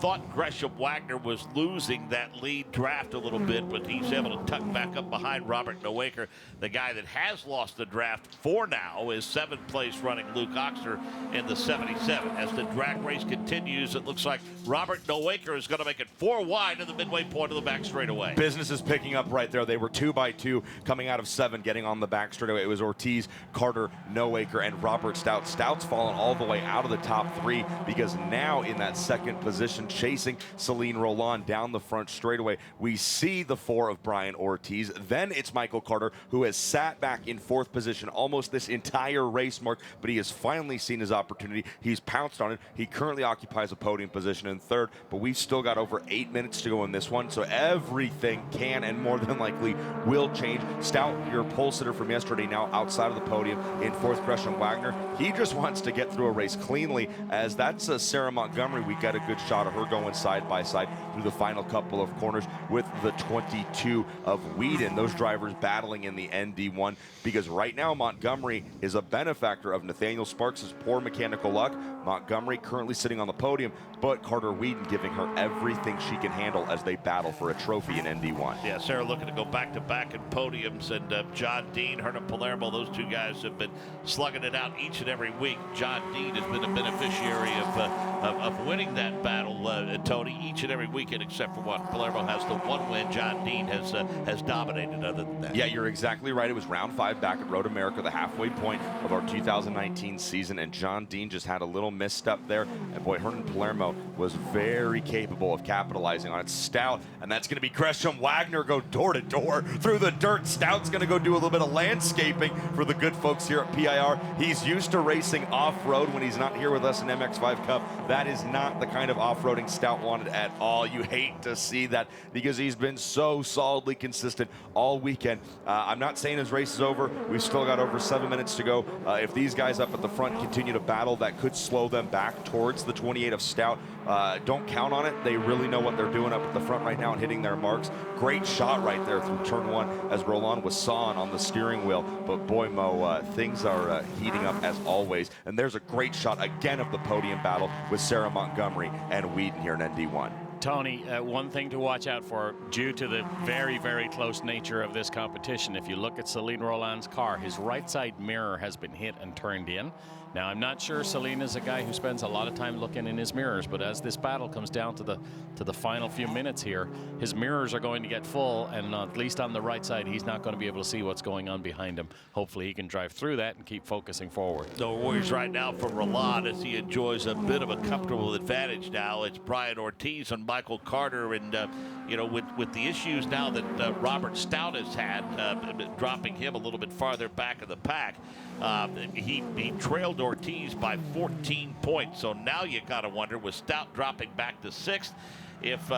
Thought Gresham Wagner was losing that lead draft a little bit, but he's able to tuck back up behind Robert Nowaker. The guy that has lost the draft for now is 7th place running Luke Oxner in the 77. As the drag race continues, it looks like Robert Nowaker is going to make it 4 wide in the midway point of the back straightaway. Business is picking up right there. They were 2 by 2 coming out of 7, getting on the back straightaway. It was Ortiz, Carter, Nowaker, and Robert Stout. Stout's fallen all the way out of the top 3 because now in that second position chasing Celine Roland down the front straightaway, we see the 4 of Brian Ortiz. Then it's Michael Carter, who has sat back in 4th position almost this entire race, Mark, but he has finally seen his opportunity. He's pounced on it. He currently occupies a podium position in 3rd, but we've still got over 8 minutes to go in this one, so everything can and more than likely will change. Stout, your pole sitter from yesterday, now outside of the podium in 4th, Gresham Wagner. He just wants to get through a race cleanly, as that's Sarah Montgomery. We got a good shot of her going side by side through the final couple of corners with the 22 of Whedon. Those drivers battling in the ND1, because right now Montgomery is a benefactor of Nathaniel Sparks' poor mechanical luck. Montgomery currently sitting on the podium, but Carter Whedon giving her everything she can handle as they battle for a trophy in ND1. Yeah, Sarah looking to go back-to-back in podiums, and John Dean, Hernan Palermo, those two guys have been slugging it out each and every week. John Dean has been a beneficiary of winning that battle, Tony, each and every weekend except for one. Palermo has the 1 win. John Dean has dominated other than that. Yeah, you're exactly right. It was round 5 back at Road America, the halfway point of our 2019 season, and John Dean just had a little misstep there, and boy, Hernan Palermo was very capable of capitalizing on it. Stout, and that's going to be Gresham Wagner, go door to door through the dirt. Stout's going to go do a little bit of landscaping for the good folks here at PIR. He's used to racing off-road when he's not here with us in MX-5 Cup. That is not the kind of off-roading Stout wanted at all. You hate to see that because he's been so solidly consistent all weekend. I'm not saying his race is over. We've still got over 7 minutes to go. If these guys up at the front continue to battle, that could slow them back towards the 28 of Stout. Don't count on it. They really know what they're doing up at the front right now and hitting their marks. Great shot right there through turn 1 as Roland was sawing on the steering wheel. But boy, Mo, things are heating up as always. And there's a great shot again of the podium battle with Sarah Montgomery and Whedon here in ND1. Tony, one thing to watch out for, due to the very, very close nature of this competition, if you look at Celine Roland's car, his right side mirror has been hit and turned in. Now, I'm not sure Celine is a guy who spends a lot of time looking in his mirrors, but as this battle comes down to the final few minutes here, his mirrors are going to get full, and at least on the right side, he's not going to be able to see what's going on behind him. Hopefully, he can drive through that and keep focusing forward. No worries right now for Roland as he enjoys a bit of a comfortable advantage now. It's Brian Ortiz and Michael Carter, and with the issues now that Robert Stout has had, dropping him a little bit farther back of the pack, he trailed Ortiz by 14 points. So now you got to wonder, with Stout dropping back to 6th, if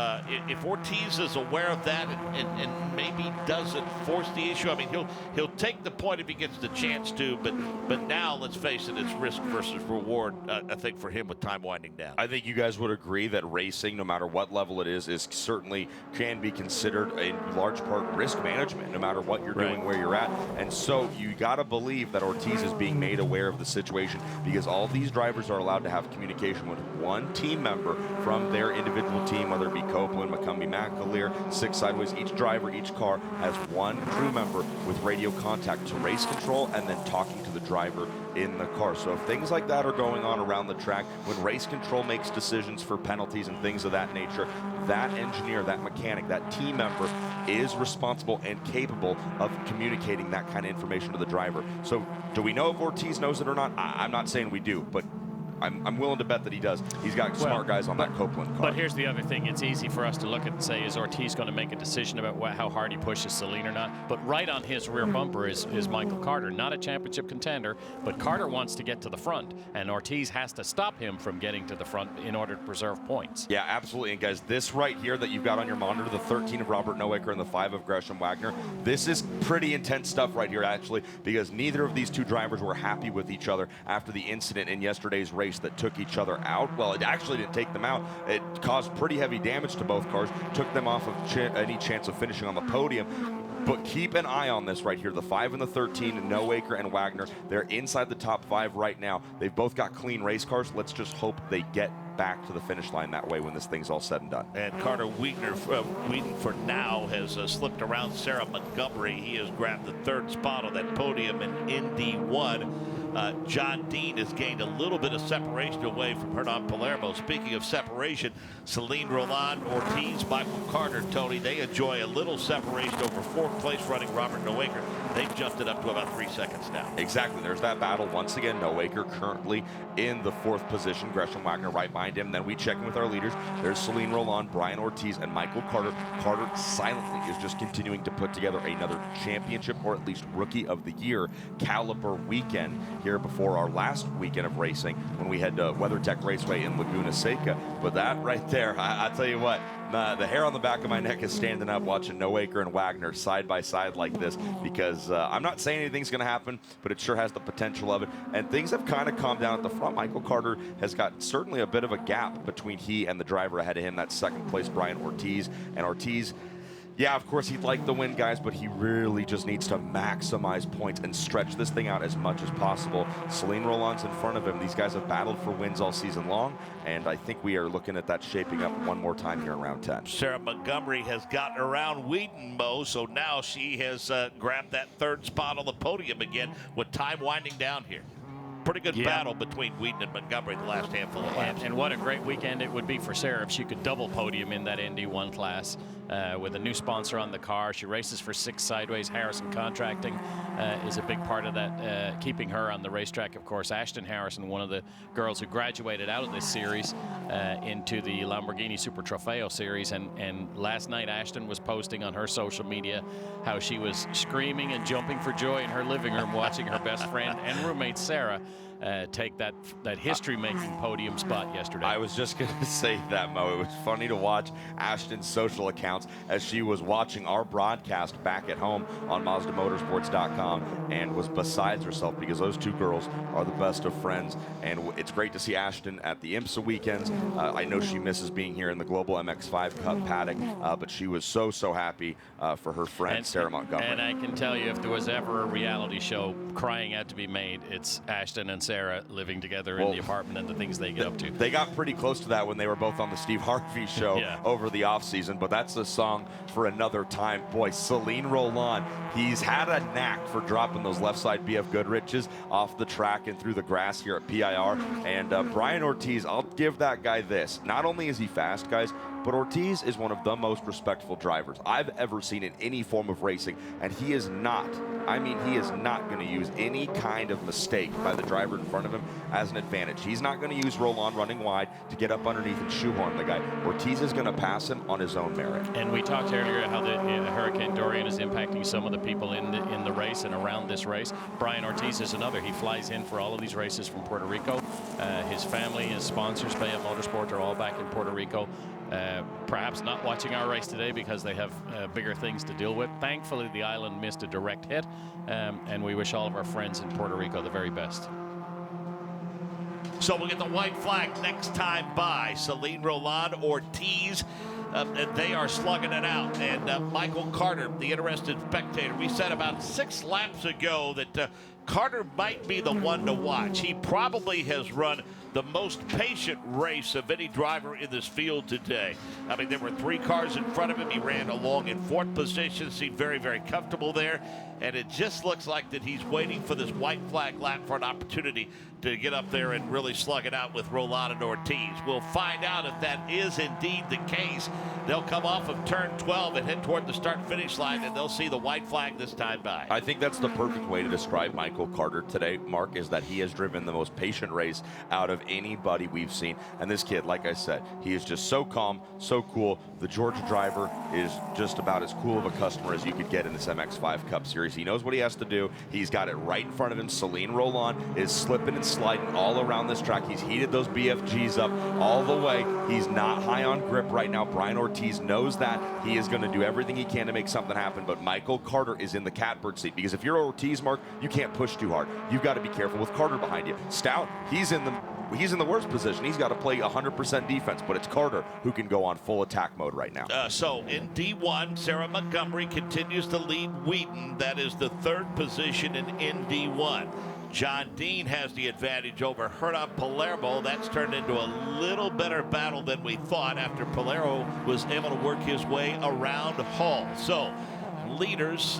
Ortiz is aware of that and maybe doesn't force the issue. I mean, he'll take the point if he gets the chance to, but now, let's face it, it's risk versus reward, I think, for him with time winding down. I think you guys would agree that racing, no matter what level it is certainly can be considered in large part risk management, no matter what you're doing, where you're at. And so you got to believe that Ortiz is being made aware of the situation, because all these drivers are allowed to have communication with one team member from their individual team team, whether it be Copeland, McCumbee, McAleer, 6 sideways, each driver, each car has one crew member with radio contact to race control and then talking to the driver in the car. So if things like that are going on around the track, when race control makes decisions for penalties and things of that nature, that engineer, that mechanic, that team member is responsible and capable of communicating that kind of information to the driver. So do we know if Ortiz knows it or not? I'm not saying we do, but I'm willing to bet that he does. He's got smart guys on that Copeland car. But here's the other thing. It's easy for us to look at and say, is Ortiz going to make a decision about how hard he pushes Celine or not? But right on his rear bumper is Michael Carter, not a championship contender, but Carter wants to get to the front, and Ortiz has to stop him from getting to the front in order to preserve points. Yeah, absolutely. And guys, this right here that you've got on your monitor, the 13 of Robert Noaker and the 5 of Gresham Wagner, this is pretty intense stuff right here, actually, because neither of these two drivers were happy with each other after the incident in yesterday's race that took each other out. Well, it actually didn't take them out. It caused pretty heavy damage to both cars, took them off of any chance of finishing on the podium. But keep an eye on this right here. The 5 and the 13, Noaker and Wagner, they're inside the top 5 right now. They've both got clean race cars. Let's just hope they get back to the finish line that way when this thing's all said and done. And Carter Wheaton for now has slipped around Sarah Montgomery. He has grabbed the 3rd spot on that podium in Indy 1. John Dean has gained a little bit of separation away from Hernan Palermo. Speaking of separation, Celine Roland, Ortiz, Michael Carter, Tony, they enjoy a little separation over 4th place running Robert Noaker. They've jumped it up to about 3 seconds now. Exactly. There's that battle once again. Noaker currently in the 4th position. Gresham Wagner right behind him. Then we check in with our leaders. There's Celine Roland, Brian Ortiz, and Michael Carter. Carter silently is just continuing to put together another championship, or at least Rookie of the Year caliber weekend here before our last weekend of racing when we had WeatherTech Raceway in Laguna Seca. But that right there, I tell you what, the hair on the back of my neck is standing up watching Noaker and Wagner side by side like this, because I'm not saying anything's going to happen, but it sure has the potential of it. And things have kind of calmed down at the front. Michael Carter has got certainly a bit of a gap between he and the driver ahead of him. That's 2nd place Brian Ortiz. And Ortiz, yeah, of course, he'd like the win, guys, but he really just needs to maximize points and stretch this thing out as much as possible. Celine Roland's in front of him. These guys have battled for wins all season long, and I think we are looking at that shaping up one more time here in round 10. Sarah Montgomery has gotten around Wheaton, Mo, so now she has grabbed that 3rd spot on the podium again with time winding down here. Pretty good battle between Wheaton and Montgomery the last handful of laps. And what a great weekend it would be for Sarah if she could double podium in that Indy 1 class with a new sponsor on the car. She races for 6 sideways. Harrison Contracting is a big part of that, keeping her on the racetrack. Of course, Ashton Harrison, one of the girls who graduated out of this series into the Lamborghini Super Trofeo series. And last night, Ashton was posting on her social media how she was screaming and jumping for joy in her living room watching her best friend and roommate Sarah take that history-making podium spot yesterday. I was just going to say that, Mo. It was funny to watch Ashton's social accounts as she was watching our broadcast back at home on MazdaMotorsports.com and was besides herself, because those two girls are the best of friends. And it's great to see Ashton at the IMSA weekends. I know she misses being here in the Global MX-5 Cup paddock, but she was so happy for her friend, Sarah Montgomery. And I can tell you, if there was ever a reality show crying out to be made, it's Ashton and Sarah living together in the apartment and the things they get up to. They got pretty close to that when they were both on the Steve Harvey show over the offseason, but that's a song for another time. Boy, Celine Roland, he's had a knack for dropping those left side BF Goodriches off the track and through the grass here at PIR. And Brian Ortiz, I'll give that guy this. Not only is he fast, guys, but Ortiz is one of the most respectful drivers I've ever seen in any form of racing, and he is not, I mean, he is not going to use any kind of mistake by the driver in front of him as an advantage. He's not going to use Roland running wide to get up underneath and shoehorn the guy. Ortiz is going to pass him on his own merit. And we talked earlier how the Hurricane Dorian is impacting some of the people in the race and around this race. Brian Ortiz is another. He flies in for all of these races from Puerto Rico. His family, his sponsors, Bayam Motorsport, are all back in Puerto Rico. Perhaps not watching our race today because they have bigger things to deal with. Thankfully, the island missed a direct hit, and we wish all of our friends in Puerto Rico the very best. So we'll get the white flag next time by. Celine Roland, Ortiz, they are slugging it out. And Michael Carter, the interested spectator, we said about 6 laps ago that Carter might be the one to watch. He probably has run the most patient race of any driver in this field today. I mean, there were 3 cars in front of him. He ran along in 4th position, seemed very, very comfortable there. And it just looks like that he's waiting for this white flag lap for an opportunity to get up there and really slug it out with Roland and Ortiz. We'll find out if that is indeed the case. They'll come off of turn 12 and head toward the start-finish line, and they'll see the white flag this time by. I think that's the perfect way to describe Michael Carter today, Mark, is that he has driven the most patient race out of anybody we've seen. And this kid, like I said, he is just so calm, so cool. The Georgia driver is just about as cool of a customer as you could get in this MX-5 Cup Series. He knows what he has to do. He's got it right in front of him. Celine Roland is slipping and sliding all around this track. He's heated those BFGs up all the way. He's not high on grip right now. Brian Ortiz knows that. He is going to do everything he can to make something happen, but Michael Carter is in the catbird seat, because if you're Ortiz, Mark, you can't push too hard. You've got to be careful with Carter behind you. Stout, he's in the worst position. He's got to play 100% defense, but it's Carter who can go on full attack mode right now. So in D1, Sarah Montgomery continues to lead Wheaton. That is the 3rd position in D1. John Dean has the advantage over Hernan Palermo. That's turned into a little better battle than we thought after Palermo was able to work his way around Hall. So leaders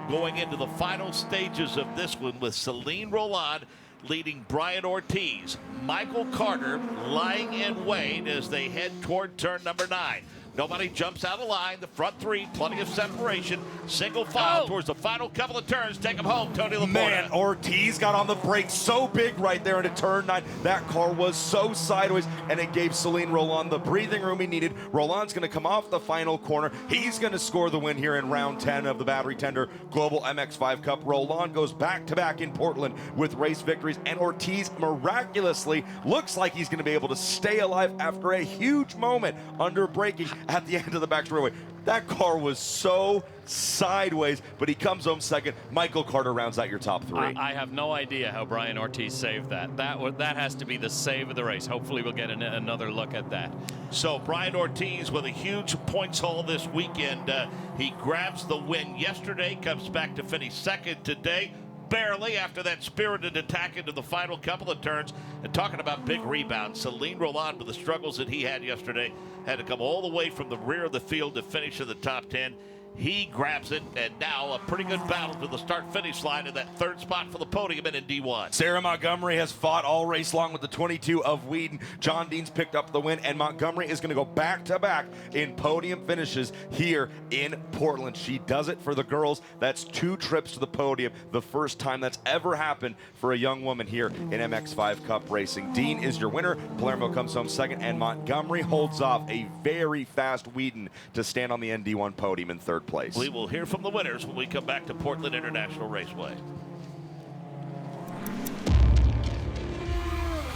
going into the final stages of this one with Celine Roland leading Brian Ortiz. Michael Carter lying in wait as they head toward turn number 9. Nobody jumps out of line. The front 3, plenty of separation. Single file towards the final couple of turns. Take him home, Tony Laporta. Man, Ortiz got on the brakes so big right there into turn 9. That car was so sideways, and it gave Celine Roland the breathing room he needed. Roland's going to come off the final corner. He's going to score the win here in round 10 of the Battery Tender Global MX-5 Cup. Roland goes back-to-back in Portland with race victories, and Ortiz miraculously looks like he's going to be able to stay alive after a huge moment under braking at the end of the back straightaway. That car was so sideways, but he comes home second. Michael Carter rounds out your top 3. I have no idea how Brian Ortiz saved that. That has to be the save of the race. Hopefully we'll get another look at that. So Brian Ortiz with a huge points haul this weekend. He grabs the win yesterday, comes back to finish 2nd today. Barely after that spirited attack into the final couple of turns. And talking about big rebounds, Celine Roland, with the struggles that he had yesterday, had to come all the way from the rear of the field to finish in the top 10. He grabs it, and now a pretty good battle to the start-finish line in that 3rd spot for the podium in D1. Sarah Montgomery has fought all race long with the 22 of Wheaton. John Dean's picked up the win, and Montgomery is going to go back-to-back in podium finishes here in Portland. She does it for the girls. That's 2 trips to the podium, the first time that's ever happened for a young woman here in MX-5 Cup racing. Dean is your winner. Palermo comes home second, and Montgomery holds off a very fast Wheaton to stand on the ND1 podium in 3rd place. We will hear from the winners when we come back to Portland International Raceway.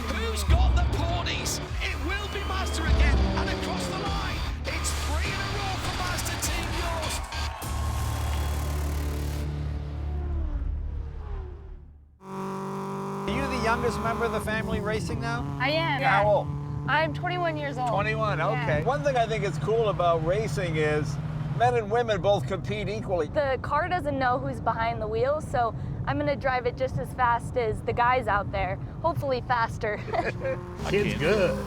Who's got the ponies? It will be Mazda again, and across the line, it's 3 in a row for Mazda Team Yours. Are you the youngest member of the family racing now? I am. How old? I'm 21 years old. 21, okay. Yeah. One thing I think is cool about racing is men and women both compete equally. The car doesn't know who's behind the wheel, so I'm going to drive it just as fast as the guys out there, hopefully faster. Kid's good.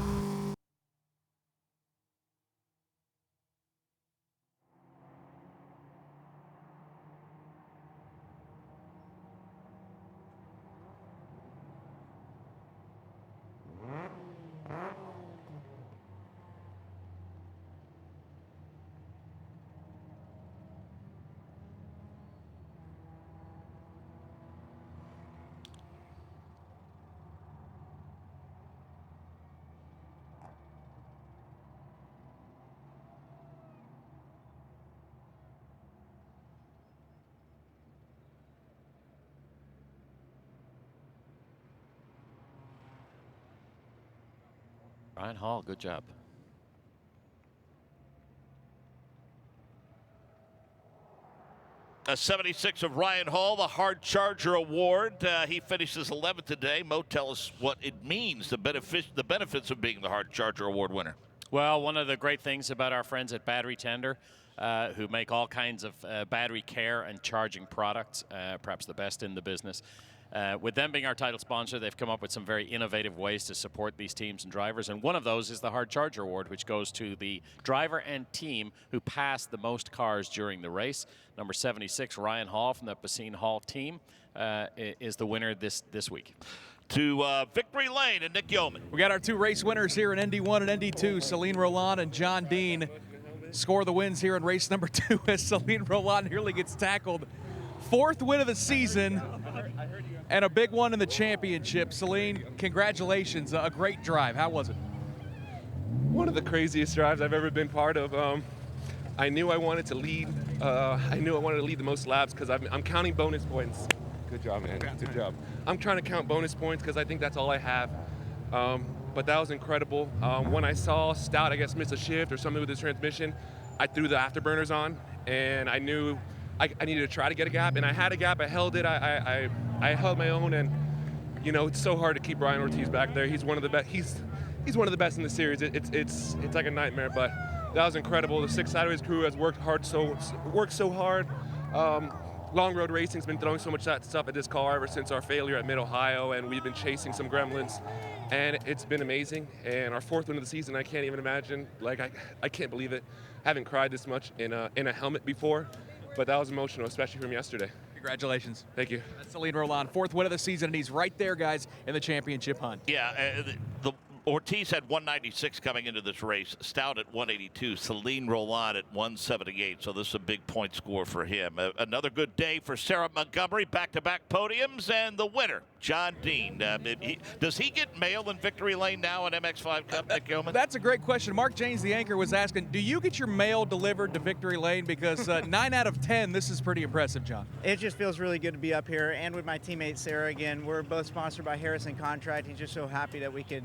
Ryan Hall, good job. A 76 of Ryan Hall, the Hard Charger Award. He finishes 11th today. Mo, tell us what it means, the benefits of being the Hard Charger Award winner. Well, one of the great things about our friends at Battery Tender, who make all kinds of battery care and charging products, perhaps the best in the business, With them being our title sponsor, they've come up with some very innovative ways to support these teams and drivers, and one of those is the Hard Charger Award, which goes to the driver and team who passed the most cars during the race. Number 76, Ryan Hall from the Basine Hall team, is the winner this week. To Victory Lane and Nick Yeoman. We got our 2 race winners here in ND1 and ND2. Celine Roland and John Dean score the wins here in race number 2 as Celine Roland nearly gets tackled. 4th win of the season and a big one in the championship. Celine, congratulations. A great drive. How was it? One of the craziest drives I've ever been part of. I knew I wanted to lead. I knew I wanted to lead the most laps because I'm counting bonus points. Good job, man. Good job. I'm trying to count bonus points because I think that's all I have. But that was incredible. When I saw Stout, I guess, miss a shift or something with his transmission, I threw the afterburners on, and I knew I needed to try to get a gap, and I had a gap. I held it. I held my own, and you know, it's so hard to keep Brian Ortiz back there. He's one of the best. He's one of the best in the series. It's like a nightmare, but that was incredible. The 6 Sideways crew has worked so hard. Long Road Racing's been throwing so much stuff at this car ever since our failure at Mid-Ohio, and we've been chasing some gremlins, and it's been amazing. And our 4th win of the season, I can't even imagine. Like, I can't believe it. I haven't cried this much in a helmet before, but that was emotional, especially from yesterday. Congratulations. Thank you. That's Celine Roland, 4th win of the season, and he's right there, guys, in the championship hunt. Yeah, the Ortiz had 196 coming into this race, Stout at 182, Celine Roland at 178, so this is a big point score for him. Another good day for Sarah Montgomery, back-to-back podiums, and the winner, John Dean. Does he get mail in Victory Lane now in MX-5 Cup, Nick Yeoman? That's a great question. Mark Janes, the anchor, was asking, do you get your mail delivered to Victory Lane? Because 9 out of 10, this is pretty impressive, John. It just feels really good to be up here and with my teammate Sarah again. We're both sponsored by Harrison Contract. He's just so happy that we could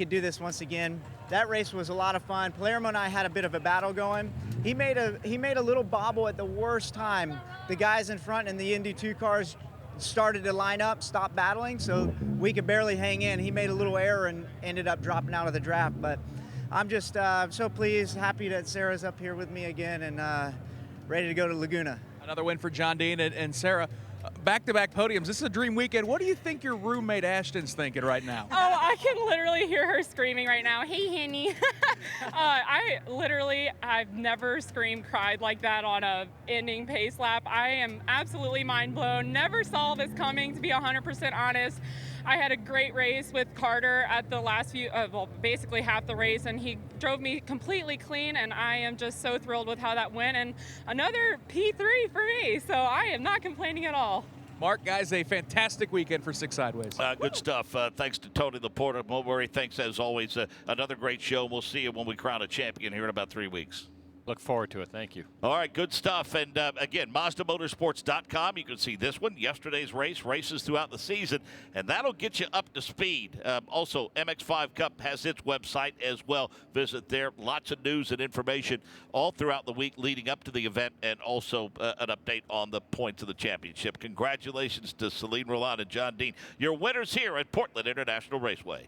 do this once again. That race was a lot of fun. Palermo and I had a bit of a battle going. He made a little bobble at the worst time. The guys in front in the Indy 2 cars started to line up, stop battling, so we could barely hang in. He made a little error and ended up dropping out of the draft. But I'm just so pleased, happy that Sarah's up here with me again and ready to go to Laguna. Another win for John Dean and Sarah. Back-to-back podiums. This is a dream weekend. What do you think your roommate Ashton's thinking right now? Oh, I can literally hear her screaming right now. Hey, Henny. I've never screamed, cried like that on a ending pace lap. I am absolutely mind blown. Never saw this coming, to be 100% honest. I had a great race with Carter at the last few, basically half the race, and he drove me completely clean, and I am just so thrilled with how that went, and another P3 for me, so I am not complaining at all. Mark, guys, a fantastic weekend for 6 Sideways. Good stuff. Thanks to Tony Laporta. Mulberry, thanks as always. Another great show. We'll see you when we crown a champion here in about 3 weeks. Look forward to it. Thank you. All right, good stuff. And again, MazdaMotorsports.com. You can see this one, yesterday's race, races throughout the season, and that'll get you up to speed. Also, MX-5 Cup has its website as well. Visit there. Lots of news and information all throughout the week leading up to the event, and also an update on the points of the championship. Congratulations to Celine Roland and John Dean, your winners here at Portland International Raceway.